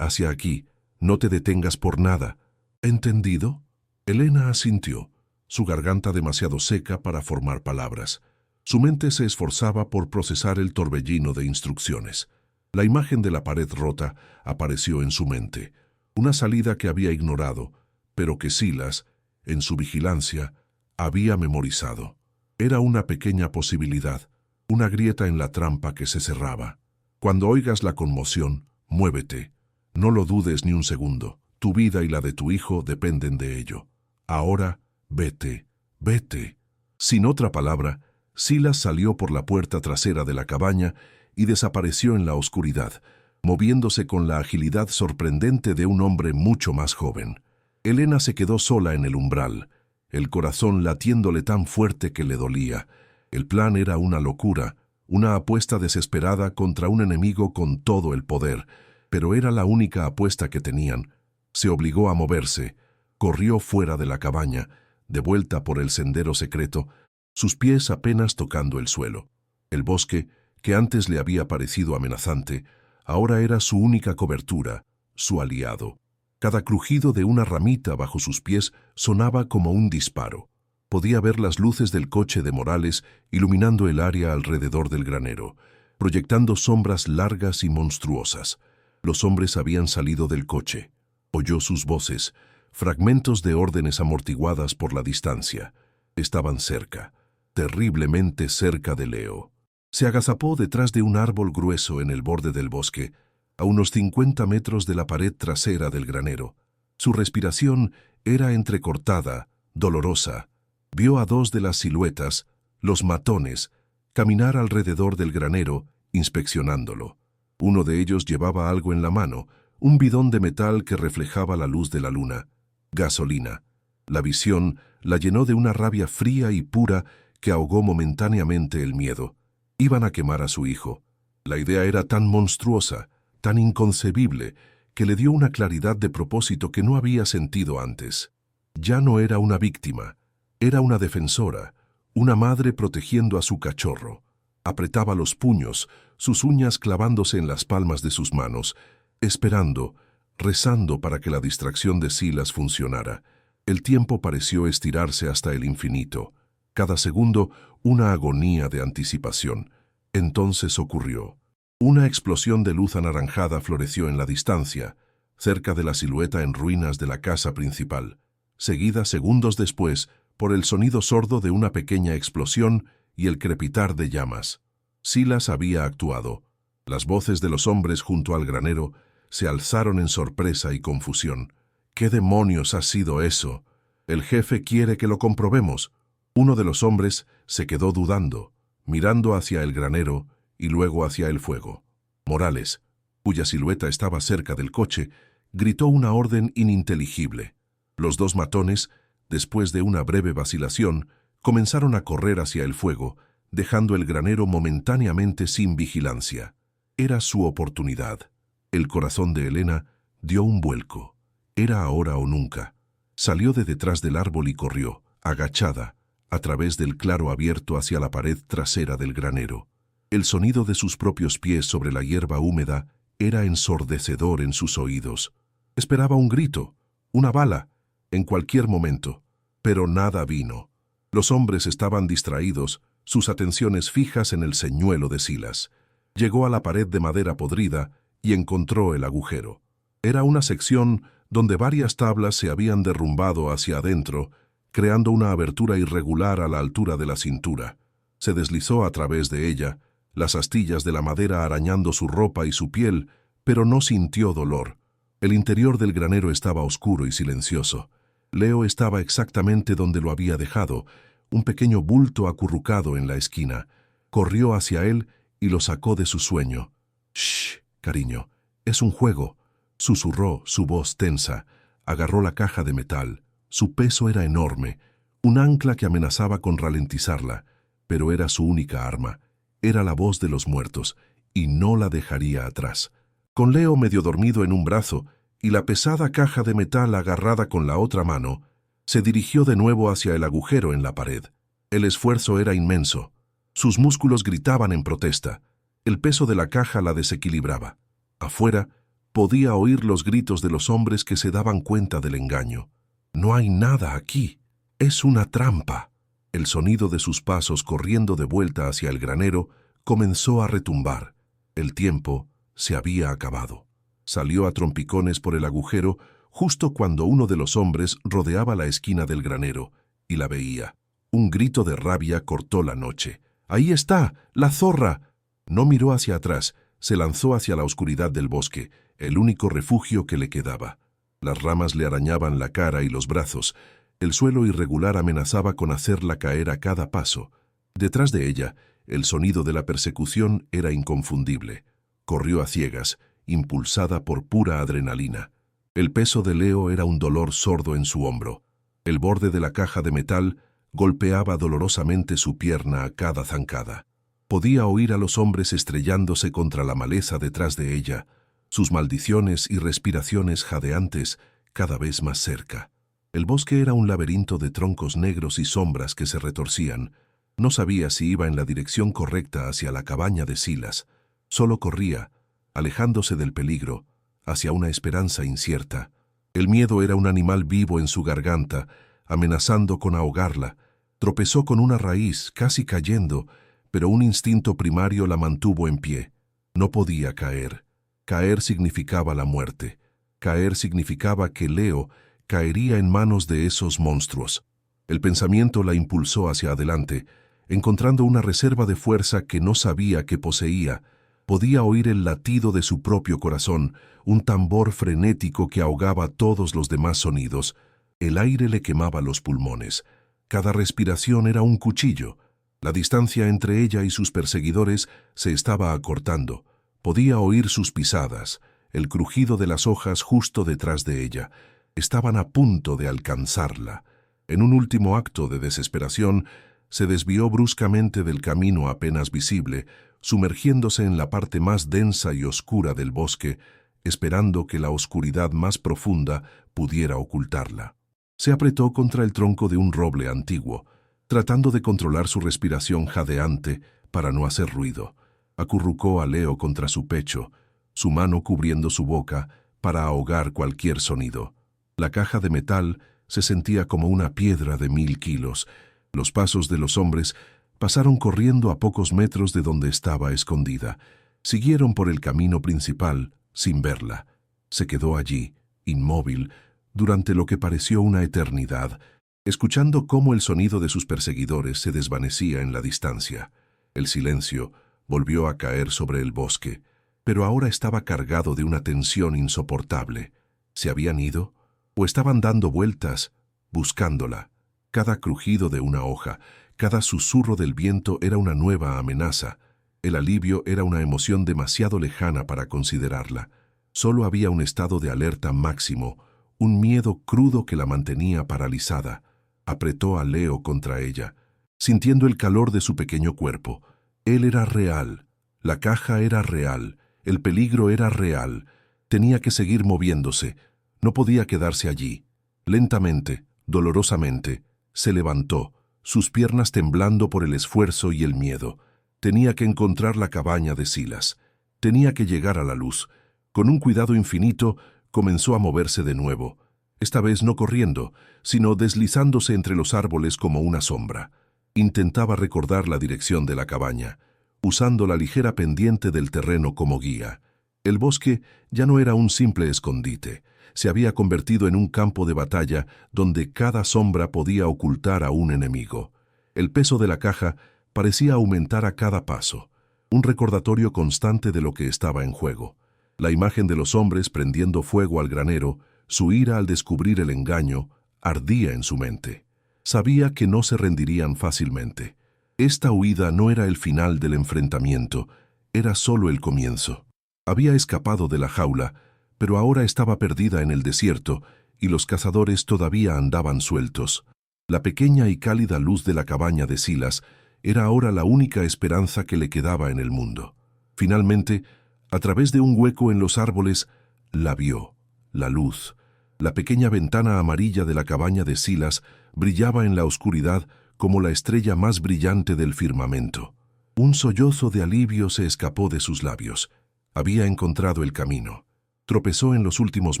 hacia aquí. No te detengas por nada». «¿Entendido?». Elena asintió, su garganta demasiado seca para formar palabras. Su mente se esforzaba por procesar el torbellino de instrucciones. La imagen de la pared rota apareció en su mente, una salida que había ignorado, pero que Silas, en su vigilancia, había memorizado. Era una pequeña posibilidad, una grieta en la trampa que se cerraba. Cuando oigas la conmoción, muévete. No lo dudes ni un segundo. Tu vida y la de tu hijo dependen de ello. Ahora, vete, vete. Sin otra palabra, Silas salió por la puerta trasera de la cabaña y desapareció en la oscuridad, moviéndose con la agilidad sorprendente de un hombre mucho más joven. Elena se quedó sola en el umbral, el corazón latiéndole tan fuerte que le dolía. El plan era una locura, una apuesta desesperada contra un enemigo con todo el poder, pero era la única apuesta que tenían. Se obligó a moverse, corrió fuera de la cabaña, de vuelta por el sendero secreto, sus pies apenas tocando el suelo. El bosque, que antes le había parecido amenazante, ahora era su única cobertura, su aliado. Cada crujido de una ramita bajo sus pies sonaba como un disparo. Podía ver las luces del coche de Morales iluminando el área alrededor del granero, proyectando sombras largas y monstruosas. Los hombres habían salido del coche. Oyó sus voces, fragmentos de órdenes amortiguadas por la distancia. Estaban cerca, terriblemente cerca de Leo. Se agazapó detrás de un árbol grueso en el borde del bosque, a unos 50 metros de la pared trasera del granero. Su respiración era entrecortada, dolorosa. Vio a dos de las siluetas, los matones, caminar alrededor del granero, inspeccionándolo. Uno de ellos llevaba algo en la mano, un bidón de metal que reflejaba la luz de la luna. Gasolina. La visión la llenó de una rabia fría y pura que ahogó momentáneamente el miedo. Iban a quemar a su hijo. La idea era tan monstruosa, tan inconcebible, que le dio una claridad de propósito que no había sentido antes. Ya no era una víctima, era una defensora, una madre protegiendo a su cachorro. Apretaba los puños, sus uñas clavándose en las palmas de sus manos, esperando, rezando para que la distracción de Silas funcionara. El tiempo pareció estirarse hasta el infinito. Cada segundo, una agonía de anticipación. Entonces ocurrió. Una explosión de luz anaranjada floreció en la distancia, cerca de la silueta en ruinas de la casa principal, seguida segundos después por el sonido sordo de una pequeña explosión y el crepitar de llamas. Silas había actuado. Las voces de los hombres junto al granero se alzaron en sorpresa y confusión. ¿Qué demonios ha sido eso? El jefe quiere que lo comprobemos. Uno de los hombres se quedó dudando, mirando hacia el granero y luego hacia el fuego. Morales, cuya silueta estaba cerca del coche, gritó una orden ininteligible. Los dos matones, después de una breve vacilación, comenzaron a correr hacia el fuego, dejando el granero momentáneamente sin vigilancia. Era su oportunidad. El corazón de Elena dio un vuelco. Era ahora o nunca. Salió de detrás del árbol y corrió, agachada, a través del claro abierto hacia la pared trasera del granero. El sonido de sus propios pies sobre la hierba húmeda era ensordecedor en sus oídos. Esperaba un grito, una bala, en cualquier momento, pero nada vino. Los hombres estaban distraídos, sus atenciones fijas en el señuelo de Silas. Llegó a la pared de madera podrida y encontró el agujero. Era una sección donde varias tablas se habían derrumbado hacia adentro, creando una abertura irregular a la altura de la cintura. Se deslizó a través de ella, las astillas de la madera arañando su ropa y su piel, pero no sintió dolor. El interior del granero estaba oscuro y silencioso. Leo estaba exactamente donde lo había dejado, un pequeño bulto acurrucado en la esquina. Corrió hacia él y lo sacó de su sueño. «Shh, cariño, es un juego», susurró su voz tensa. Agarró la caja de metal. Su peso era enorme, un ancla que amenazaba con ralentizarla, pero era su única arma. Era la voz de los muertos, y no la dejaría atrás. Con Leo medio dormido en un brazo y la pesada caja de metal agarrada con la otra mano, se dirigió de nuevo hacia el agujero en la pared. El esfuerzo era inmenso. Sus músculos gritaban en protesta. El peso de la caja la desequilibraba. Afuera, podía oír los gritos de los hombres que se daban cuenta del engaño. «No hay nada aquí. Es una trampa». El sonido de sus pasos corriendo de vuelta hacia el granero comenzó a retumbar. El tiempo se había acabado. Salió a trompicones por el agujero justo cuando uno de los hombres rodeaba la esquina del granero y la veía. Un grito de rabia cortó la noche. ¡Ahí está! ¡La zorra! No miró hacia atrás, se lanzó hacia la oscuridad del bosque, el único refugio que le quedaba. Las ramas le arañaban la cara y los brazos. El suelo irregular amenazaba con hacerla caer a cada paso. Detrás de ella, el sonido de la persecución era inconfundible. Corrió a ciegas, impulsada por pura adrenalina. El peso de Leo era un dolor sordo en su hombro. El borde de la caja de metal golpeaba dolorosamente su pierna a cada zancada. Podía oír a los hombres estrellándose contra la maleza detrás de ella, sus maldiciones y respiraciones jadeantes cada vez más cerca. El bosque era un laberinto de troncos negros y sombras que se retorcían. No sabía si iba en la dirección correcta hacia la cabaña de Silas. Solo corría, alejándose del peligro, hacia una esperanza incierta. El miedo era un animal vivo en su garganta, amenazando con ahogarla. Tropezó con una raíz, casi cayendo, pero un instinto primario la mantuvo en pie. No podía caer. Caer significaba la muerte. Caer significaba que Leo caería en manos de esos monstruos. El pensamiento la impulsó hacia adelante, encontrando una reserva de fuerza que no sabía que poseía. Podía oír el latido de su propio corazón, un tambor frenético que ahogaba todos los demás sonidos. El aire le quemaba los pulmones. Cada respiración era un cuchillo. La distancia entre ella y sus perseguidores se estaba acortando. Podía oír sus pisadas, el crujido de las hojas justo detrás de ella. Estaban a punto de alcanzarla. En un último acto de desesperación, se desvió bruscamente del camino apenas visible, sumergiéndose en la parte más densa y oscura del bosque, esperando que la oscuridad más profunda pudiera ocultarla. Se apretó contra el tronco de un roble antiguo, tratando de controlar su respiración jadeante para no hacer ruido. Acurrucó a Leo contra su pecho, su mano cubriendo su boca para ahogar cualquier sonido. La caja de metal se sentía como una piedra de 1000 kilos. Los pasos de los hombres pasaron corriendo a pocos metros de donde estaba escondida. Siguieron por el camino principal, sin verla. Se quedó allí, inmóvil, durante lo que pareció una eternidad, escuchando cómo el sonido de sus perseguidores se desvanecía en la distancia. El silencio volvió a caer sobre el bosque, pero ahora estaba cargado de una tensión insoportable. ¿Se habían ido? ¿O estaban dando vueltas, buscándola? Cada crujido de una hoja, cada susurro del viento era una nueva amenaza. El alivio era una emoción demasiado lejana para considerarla. Solo había un estado de alerta máximo, un miedo crudo que la mantenía paralizada. Apretó a Leo contra ella, sintiendo el calor de su pequeño cuerpo. Él era real, la caja era real, el peligro era real. Tenía que seguir moviéndose, no podía quedarse allí. Lentamente, dolorosamente, se levantó, sus piernas temblando por el esfuerzo y el miedo. Tenía que encontrar la cabaña de Silas. Tenía que llegar a la luz. Con un cuidado infinito, comenzó a moverse de nuevo. Esta vez no corriendo, sino deslizándose entre los árboles como una sombra. Intentaba recordar la dirección de la cabaña, usando la ligera pendiente del terreno como guía. El bosque ya no era un simple escondite. Se había convertido en un campo de batalla donde cada sombra podía ocultar a un enemigo. El peso de la caja parecía aumentar a cada paso, un recordatorio constante de lo que estaba en juego. La imagen de los hombres prendiendo fuego al granero, su ira al descubrir el engaño, ardía en su mente. Sabía que no se rendirían fácilmente. Esta huida no era el final del enfrentamiento, era solo el comienzo. Había escapado de la jaula, pero ahora estaba perdida en el desierto y los cazadores todavía andaban sueltos. La pequeña y cálida luz de la cabaña de Silas era ahora la única esperanza que le quedaba en el mundo. Finalmente, a través de un hueco en los árboles, la vio, la luz. La pequeña ventana amarilla de la cabaña de Silas brillaba en la oscuridad como la estrella más brillante del firmamento. Un sollozo de alivio se escapó de sus labios. Había encontrado el camino. Tropezó en los últimos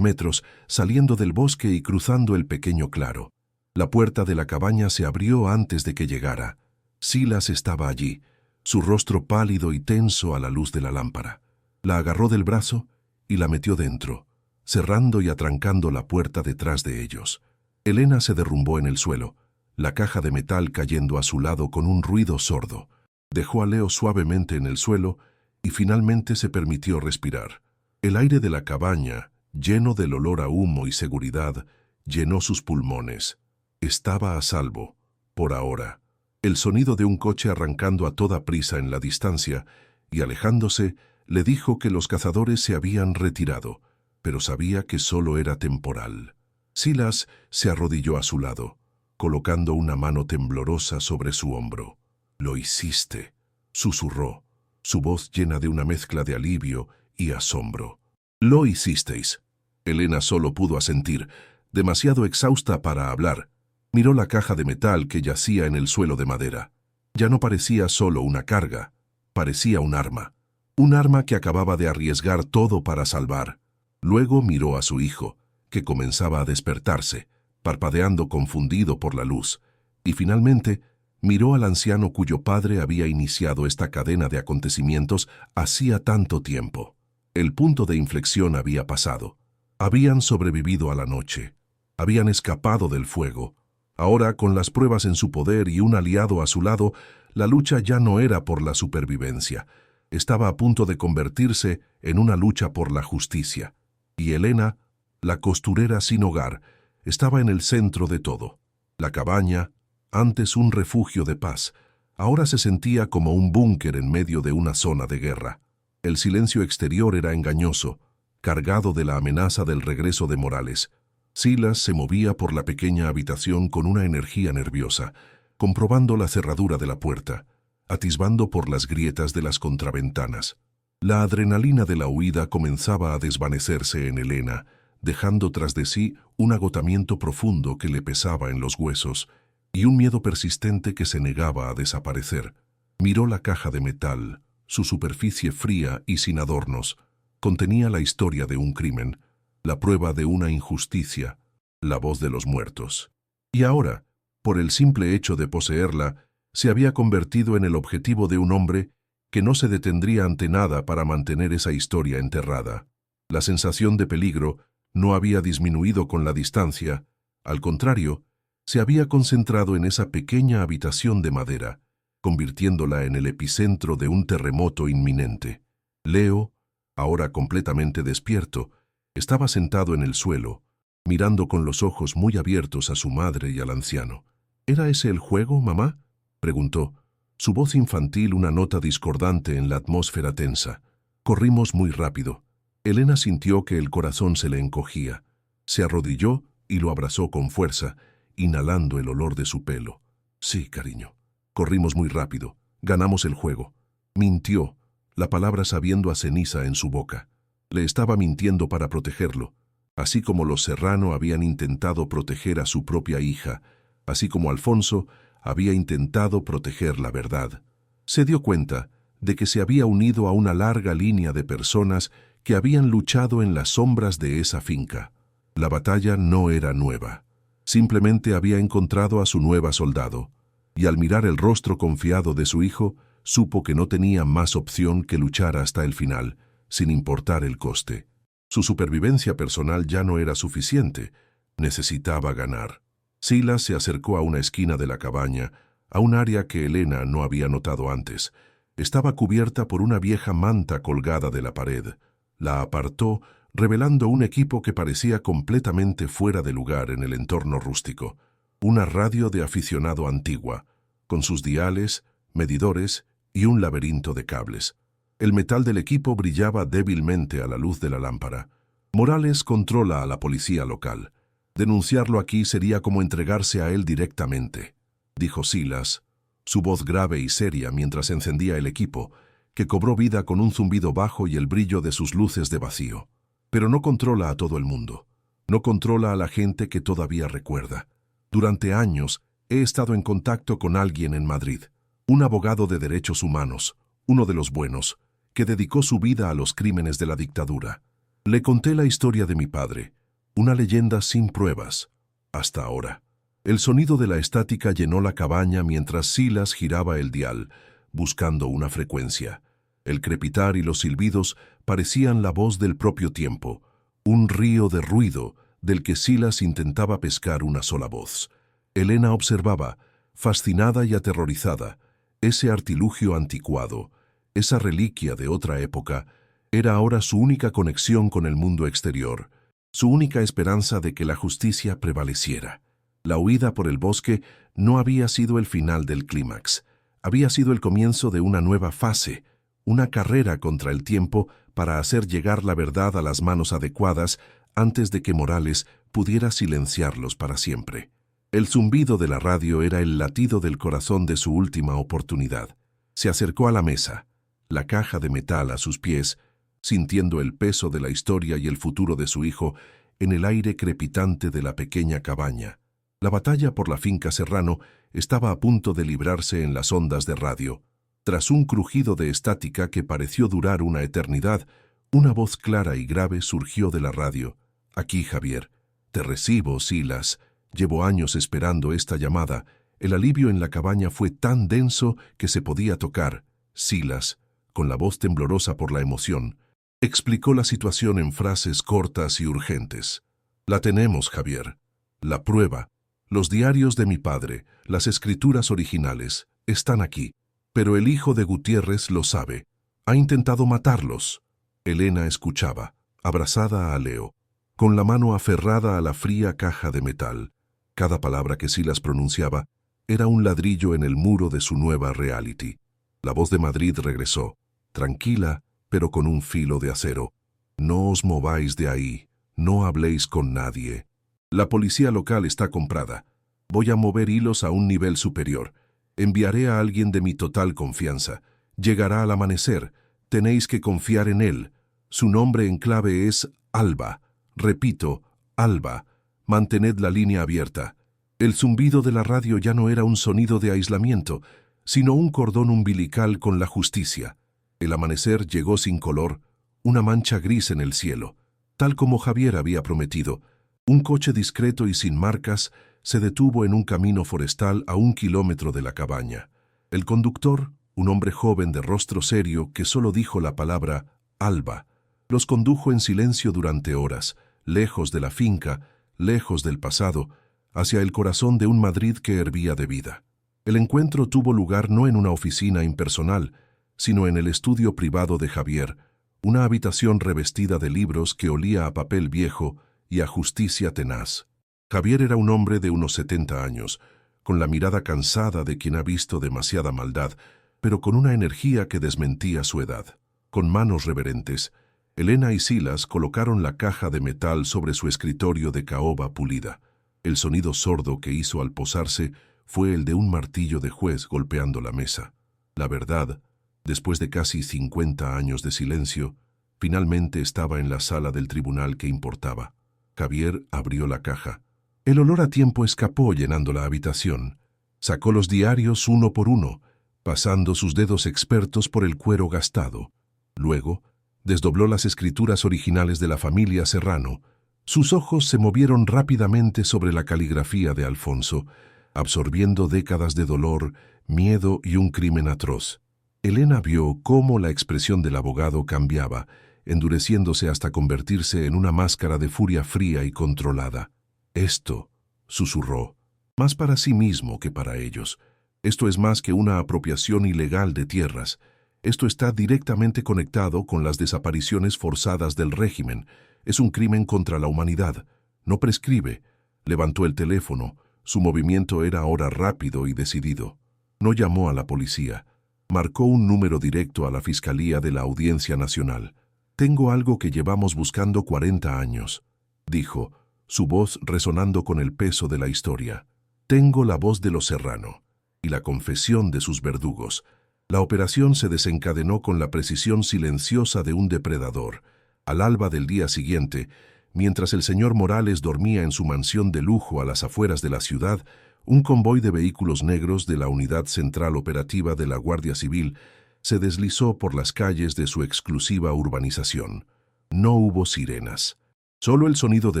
metros, saliendo del bosque y cruzando el pequeño claro. La puerta de la cabaña se abrió antes de que llegara. Silas estaba allí, su rostro pálido y tenso a la luz de la lámpara. La agarró del brazo y la metió dentro, cerrando y atrancando la puerta detrás de ellos. Elena se derrumbó en el suelo, la caja de metal cayendo a su lado con un ruido sordo. Dejó a Leo suavemente en el suelo y finalmente se permitió respirar. El aire de la cabaña, lleno del olor a humo y seguridad, llenó sus pulmones. Estaba a salvo, por ahora. El sonido de un coche arrancando a toda prisa en la distancia y alejándose le dijo que los cazadores se habían retirado, pero sabía que solo era temporal. Silas se arrodilló a su lado, colocando una mano temblorosa sobre su hombro. «Lo hiciste», susurró, su voz llena de una mezcla de alivio y asombro. «Lo hicisteis». Elena solo pudo asentir, demasiado exhausta para hablar. Miró la caja de metal que yacía en el suelo de madera. Ya no parecía solo una carga, parecía un arma. Un arma que acababa de arriesgar todo para salvar. Luego miró a su hijo, que comenzaba a despertarse, parpadeando confundido por la luz, y finalmente miró al anciano cuyo padre había iniciado esta cadena de acontecimientos hacía tanto tiempo. El punto de inflexión había pasado. Habían sobrevivido a la noche. Habían escapado del fuego. Ahora, con las pruebas en su poder y un aliado a su lado, la lucha ya no era por la supervivencia. Estaba a punto de convertirse en una lucha por la justicia. Y Elena, la costurera sin hogar, estaba en el centro de todo. La cabaña, antes un refugio de paz, ahora se sentía como un búnker en medio de una zona de guerra. El silencio exterior era engañoso, cargado de la amenaza del regreso de Morales. Silas se movía por la pequeña habitación con una energía nerviosa, comprobando la cerradura de la puerta, atisbando por las grietas de las contraventanas. La adrenalina de la huida comenzaba a desvanecerse en Elena, dejando tras de sí un agotamiento profundo que le pesaba en los huesos y un miedo persistente que se negaba a desaparecer. Miró la caja de metal, su superficie fría y sin adornos. Contenía la historia de un crimen, la prueba de una injusticia, la voz de los muertos. Y ahora, por el simple hecho de poseerla, se había convertido en el objetivo de un hombre que no se detendría ante nada para mantener esa historia enterrada. La sensación de peligro no había disminuido con la distancia, al contrario, se había concentrado en esa pequeña habitación de madera, convirtiéndola en el epicentro de un terremoto inminente. Leo, ahora completamente despierto, estaba sentado en el suelo, mirando con los ojos muy abiertos a su madre y al anciano. «¿Era ese el juego, mamá?», preguntó, su voz infantil una nota discordante en la atmósfera tensa. Corrimos muy rápido. Elena sintió que el corazón se le encogía. Se arrodilló y lo abrazó con fuerza, inhalando el olor de su pelo. «Sí, cariño. Corrimos muy rápido. Ganamos el juego». Mintió, la palabra sabiendo a ceniza en su boca. Le estaba mintiendo para protegerlo, así como los Serrano habían intentado proteger a su propia hija, así como Alfonso había intentado proteger la verdad. Se dio cuenta de que se había unido a una larga línea de personas que habían luchado en las sombras de esa finca. La batalla no era nueva. Simplemente había encontrado a su nueva soldado, y al mirar el rostro confiado de su hijo, supo que no tenía más opción que luchar hasta el final, sin importar el coste. Su supervivencia personal ya no era suficiente, necesitaba ganar. Silas se acercó a una esquina de la cabaña, a un área que Elena no había notado antes. Estaba cubierta por una vieja manta colgada de la pared. La apartó, revelando un equipo que parecía completamente fuera de lugar en el entorno rústico. Una radio de aficionado antigua, con sus diales, medidores y un laberinto de cables. El metal del equipo brillaba débilmente a la luz de la lámpara. Morales controla a la policía local. Denunciarlo aquí sería como entregarse a él directamente, dijo Silas, su voz grave y seria mientras encendía el equipo, que cobró vida con un zumbido bajo y el brillo de sus luces de vacío. Pero no controla a todo el mundo. No controla a la gente que todavía recuerda. Durante años he estado en contacto con alguien en Madrid, un abogado de derechos humanos, uno de los buenos, que dedicó su vida a los crímenes de la dictadura. Le conté la historia de mi padre, una leyenda sin pruebas, hasta ahora. El sonido de la estática llenó la cabaña mientras Silas giraba el dial, buscando una frecuencia. El crepitar y los silbidos parecían la voz del propio tiempo, un río de ruido del que Silas intentaba pescar una sola voz. Elena observaba, fascinada y aterrorizada, Ese artilugio anticuado, esa reliquia de otra época, era ahora su única conexión con el mundo exterior, su única esperanza de que la justicia prevaleciera. La huida por el bosque no había sido el final del clímax, había sido el comienzo de una nueva fase, una carrera contra el tiempo para hacer llegar la verdad a las manos adecuadas antes de que Morales pudiera silenciarlos para siempre. El zumbido de la radio era el latido del corazón de su última oportunidad. Se acercó a la mesa, la caja de metal a sus pies, sintiendo el peso de la historia y el futuro de su hijo en el aire crepitante de la pequeña cabaña. La batalla por la finca Serrano estaba a punto de librarse en las ondas de radio. Tras un crujido de estática que pareció durar una eternidad, una voz clara y grave surgió de la radio. «Aquí, Javier. Te recibo, Silas. Llevo años esperando esta llamada. El alivio en la cabaña fue tan denso que se podía tocar». Silas, con la voz temblorosa por la emoción, explicó la situación en frases cortas y urgentes. «La tenemos, Javier. La prueba, los diarios de mi padre, las escrituras originales, están aquí. Pero el hijo de Gutiérrez lo sabe. Ha intentado matarlos». Elena escuchaba, abrazada a Leo, con la mano aferrada a la fría caja de metal. Cada palabra que Silas pronunciaba era un ladrillo en el muro de su nueva reality. La voz de Madrid regresó, tranquila, pero con un filo de acero. «No os mováis de ahí, no habléis con nadie. La policía local está comprada. Voy a mover hilos a un nivel superior. Enviaré a alguien de mi total confianza. Llegará al amanecer. Tenéis que confiar en él. Su nombre en clave es Alba. Repito, Alba. Mantened la línea abierta». El zumbido de la radio ya no era un sonido de aislamiento, sino un cordón umbilical con la justicia. El amanecer llegó sin color, una mancha gris en el cielo. Tal como Javier había prometido, un coche discreto y sin marcas se detuvo en un camino forestal a 1 kilómetro de la cabaña. El conductor, un hombre joven de rostro serio que solo dijo la palabra «Alba», los condujo en silencio durante horas, lejos de la finca, lejos del pasado, hacia el corazón de un Madrid que hervía de vida. El encuentro tuvo lugar no en una oficina impersonal, sino en el estudio privado de Javier, una habitación revestida de libros que olía a papel viejo y a justicia tenaz. Javier era un hombre de unos 70 años, con la mirada cansada de quien ha visto demasiada maldad, pero con una energía que desmentía su edad. Con manos reverentes, Elena y Silas colocaron la caja de metal sobre su escritorio de caoba pulida. El sonido sordo que hizo al posarse fue el de un martillo de juez golpeando la mesa. La verdad, después de casi 50 años de silencio, finalmente estaba en la sala del tribunal que importaba. Javier abrió la caja. El olor a tiempo escapó llenando la habitación. Sacó los diarios uno por uno, pasando sus dedos expertos por el cuero gastado. Luego, desdobló las escrituras originales de la familia Serrano. Sus ojos se movieron rápidamente sobre la caligrafía de Alfonso, absorbiendo décadas de dolor, miedo y un crimen atroz. Elena vio cómo la expresión del abogado cambiaba, endureciéndose hasta convertirse en una máscara de furia fría y controlada. «Esto», susurró, «más para sí mismo que para ellos. Esto es más que una apropiación ilegal de tierras. Esto está directamente conectado con las desapariciones forzadas del régimen. Es un crimen contra la humanidad. No prescribe». Levantó el teléfono. Su movimiento era ahora rápido y decidido. No llamó a la policía. Marcó un número directo a la Fiscalía de la Audiencia Nacional. «Tengo algo que llevamos buscando 40 años», dijo, su voz resonando con el peso de la historia. «Tengo la voz de los Serrano y la confesión de sus verdugos». La operación se desencadenó con la precisión silenciosa de un depredador. Al alba del día siguiente, mientras el señor Morales dormía en su mansión de lujo a las afueras de la ciudad, un convoy de vehículos negros de la Unidad Central Operativa de la Guardia Civil se deslizó por las calles de su exclusiva urbanización. No hubo sirenas, solo el sonido de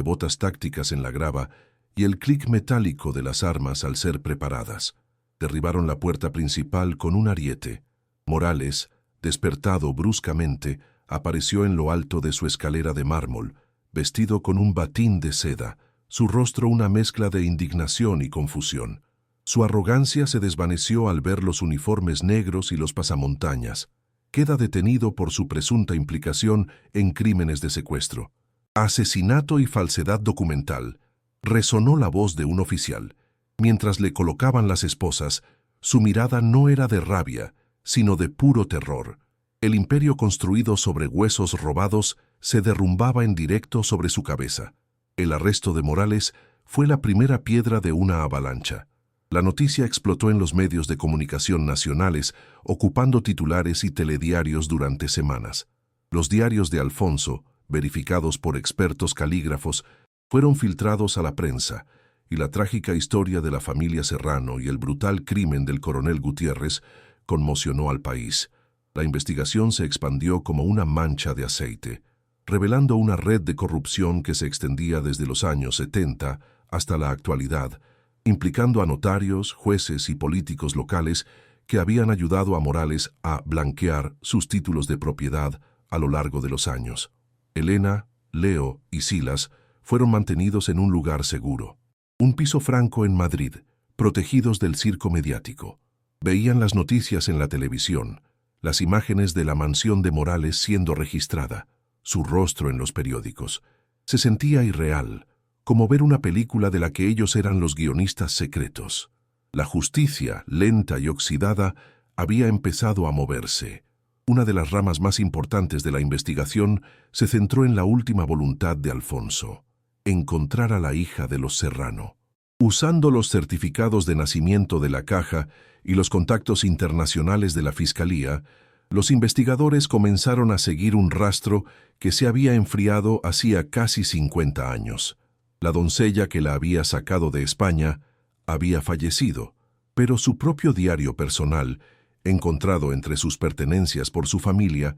botas tácticas en la grava y el clic metálico de las armas al ser preparadas. Derribaron la puerta principal con un ariete. Morales, despertado bruscamente, apareció en lo alto de su escalera de mármol, vestido con un batín de seda, su rostro una mezcla de indignación y confusión. Su arrogancia se desvaneció al ver los uniformes negros y los pasamontañas. Queda detenido por su presunta implicación en crímenes de secuestro, asesinato y falsedad documental. Resonó la voz de un oficial. Mientras le colocaban las esposas, su mirada no era de rabia, sino de puro terror. El imperio construido sobre huesos robados se derrumbaba en directo sobre su cabeza. El arresto de Morales fue la primera piedra de una avalancha. La noticia explotó en los medios de comunicación nacionales, ocupando titulares y telediarios durante semanas. Los diarios de Alfonso, verificados por expertos calígrafos, fueron filtrados a la prensa, y la trágica historia de la familia Serrano y el brutal crimen del coronel Gutiérrez conmocionó al país. La investigación se expandió como una mancha de aceite, revelando una red de corrupción que se extendía desde los años 70 hasta la actualidad, implicando a notarios, jueces y políticos locales que habían ayudado a Morales a blanquear sus títulos de propiedad a lo largo de los años. Elena, Leo y Silas fueron mantenidos en un lugar seguro, un piso franco en Madrid, protegidos del circo mediático. Veían las noticias en la televisión, las imágenes de la mansión de Morales siendo registrada, su rostro en los periódicos. Se sentía irreal, como ver una película de la que ellos eran los guionistas secretos. La justicia, lenta y oxidada, había empezado a moverse. Una de las ramas más importantes de la investigación se centró en la última voluntad de Alfonso: encontrar a la hija de los Serrano. Usando los certificados de nacimiento de la caja y los contactos internacionales de la Fiscalía, los investigadores comenzaron a seguir un rastro que se había enfriado hacía casi 50 años. La doncella que la había sacado de España había fallecido, pero su propio diario personal, encontrado entre sus pertenencias por su familia,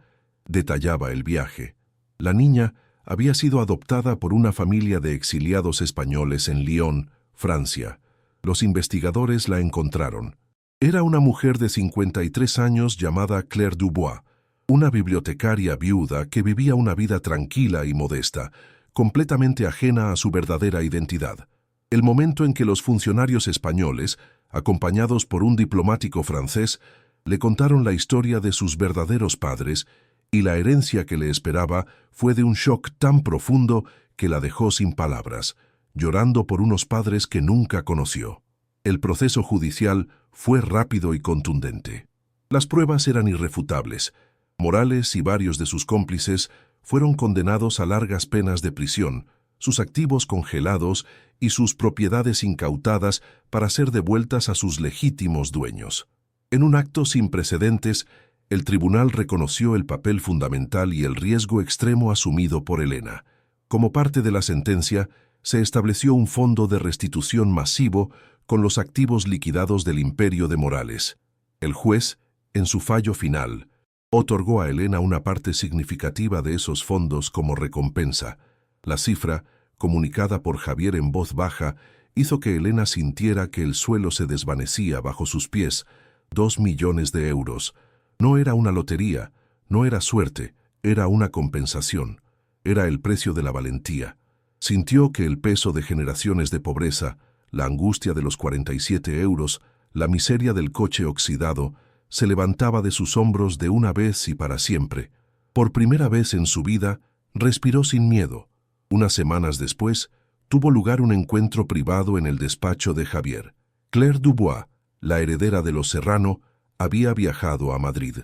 detallaba el viaje. La niña había sido adoptada por una familia de exiliados españoles en Lyon, Francia. Los investigadores la encontraron. Era una mujer de 53 años llamada Claire Dubois, una bibliotecaria viuda que vivía una vida tranquila y modesta, completamente ajena a su verdadera identidad. El momento en que los funcionarios españoles, acompañados por un diplomático francés, le contaron la historia de sus verdaderos padres y la herencia que le esperaba, fue de un shock tan profundo que la dejó sin palabras, llorando por unos padres que nunca conoció. El proceso judicial fue rápido y contundente. Las pruebas eran irrefutables. Morales y varios de sus cómplices fueron condenados a largas penas de prisión, sus activos congelados y sus propiedades incautadas para ser devueltas a sus legítimos dueños. En un acto sin precedentes, el tribunal reconoció el papel fundamental y el riesgo extremo asumido por Elena. Como parte de la sentencia, se estableció un fondo de restitución masivo con los activos liquidados del imperio de Morales. El juez, en su fallo final, otorgó a Elena una parte significativa de esos fondos como recompensa. La cifra, comunicada por Javier en voz baja, hizo que Elena sintiera que el suelo se desvanecía bajo sus pies. 2 millones de euros. No era una lotería, no era suerte, era una compensación. Era el precio de la valentía. Sintió que el peso de generaciones de pobreza, la angustia de los 47 euros, la miseria del coche oxidado, se levantaba de sus hombros de una vez y para siempre. Por primera vez en su vida, respiró sin miedo. Unas semanas después, tuvo lugar un encuentro privado en el despacho de Javier. Claire Dubois, la heredera de los Serrano, había viajado a Madrid.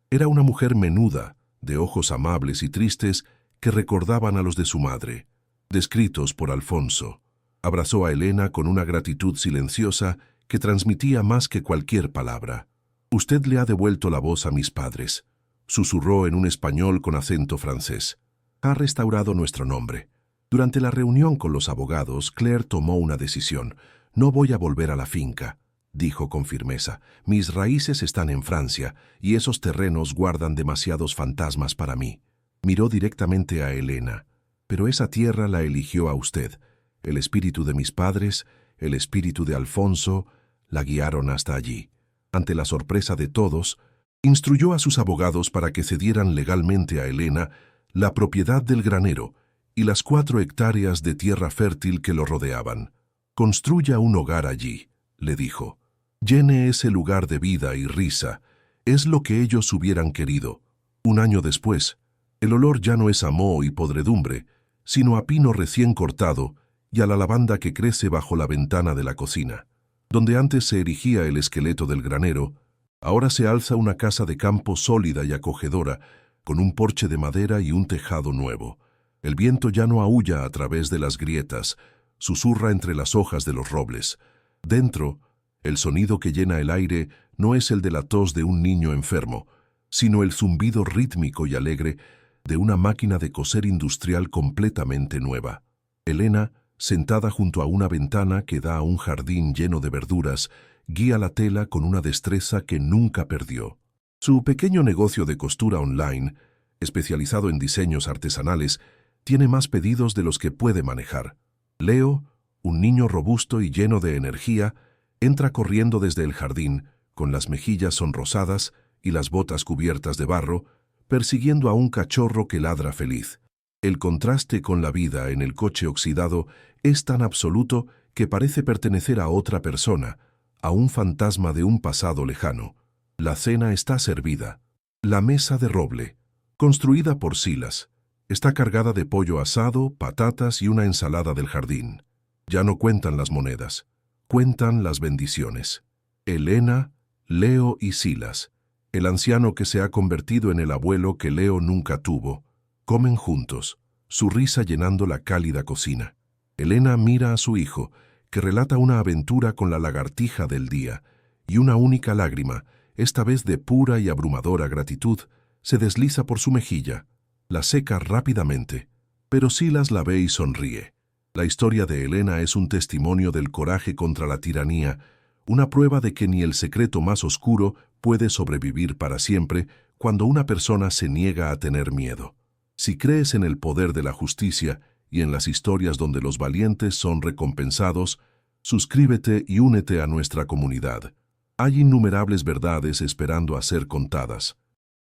Era una mujer menuda, de ojos amables y tristes que recordaban a los de su madre, descritos por Alfonso. Abrazó a Elena con una gratitud silenciosa que transmitía más que cualquier palabra. «Usted le ha devuelto la voz a mis padres», susurró en un español con acento francés. «Ha restaurado nuestro nombre». Durante la reunión con los abogados, Claire tomó una decisión. «No voy a volver a la finca», dijo con firmeza. «Mis raíces están en Francia, y esos terrenos guardan demasiados fantasmas para mí». Miró directamente a Elena. «Pero esa tierra la eligió a usted. El espíritu de mis padres, el espíritu de Alfonso, la guiaron hasta allí». Ante la sorpresa de todos, instruyó a sus abogados para que cedieran legalmente a Elena la propiedad del granero y las 4 hectáreas de tierra fértil que lo rodeaban. «Construya un hogar allí», le dijo. Llene ese lugar de vida y risa. Es lo que ellos hubieran querido. Un año después, el olor ya no es a moho y podredumbre, sino a pino recién cortado y a la lavanda que crece bajo la ventana de la cocina. Donde antes se erigía el esqueleto del granero, ahora se alza una casa de campo sólida y acogedora, con un porche de madera y un tejado nuevo. El viento ya no aúlla a través de las grietas, susurra entre las hojas de los robles. Dentro, el sonido que llena el aire no es el de la tos de un niño enfermo, sino el zumbido rítmico y alegre de una máquina de coser industrial completamente nueva. Elena, sentada junto a una ventana que da a un jardín lleno de verduras, guía la tela con una destreza que nunca perdió. Su pequeño negocio de costura online, especializado en diseños artesanales, tiene más pedidos de los que puede manejar. Leo, un niño robusto y lleno de energía, entra corriendo desde el jardín, con las mejillas sonrosadas y las botas cubiertas de barro, persiguiendo a un cachorro que ladra feliz. El contraste con la vida en el coche oxidado es tan absoluto que parece pertenecer a otra persona, a un fantasma de un pasado lejano. La cena está servida. La mesa de roble, construida por Silas, está cargada de pollo asado, patatas y una ensalada del jardín. Ya no cuentan las monedas, cuentan las bendiciones. Elena, Leo y Silas, el anciano que se ha convertido en el abuelo que Leo nunca tuvo, comen juntos, su risa llenando la cálida cocina. Elena mira a su hijo, que relata una aventura con la lagartija del día, y una única lágrima, esta vez de pura y abrumadora gratitud, se desliza por su mejilla. La seca rápidamente, pero Silas la ve y sonríe. La historia de Elena es un testimonio del coraje contra la tiranía, una prueba de que ni el secreto más oscuro puede sobrevivir para siempre cuando una persona se niega a tener miedo. Si crees en el poder de la justicia y en las historias donde los valientes son recompensados, suscríbete y únete a nuestra comunidad. Hay innumerables verdades esperando a ser contadas.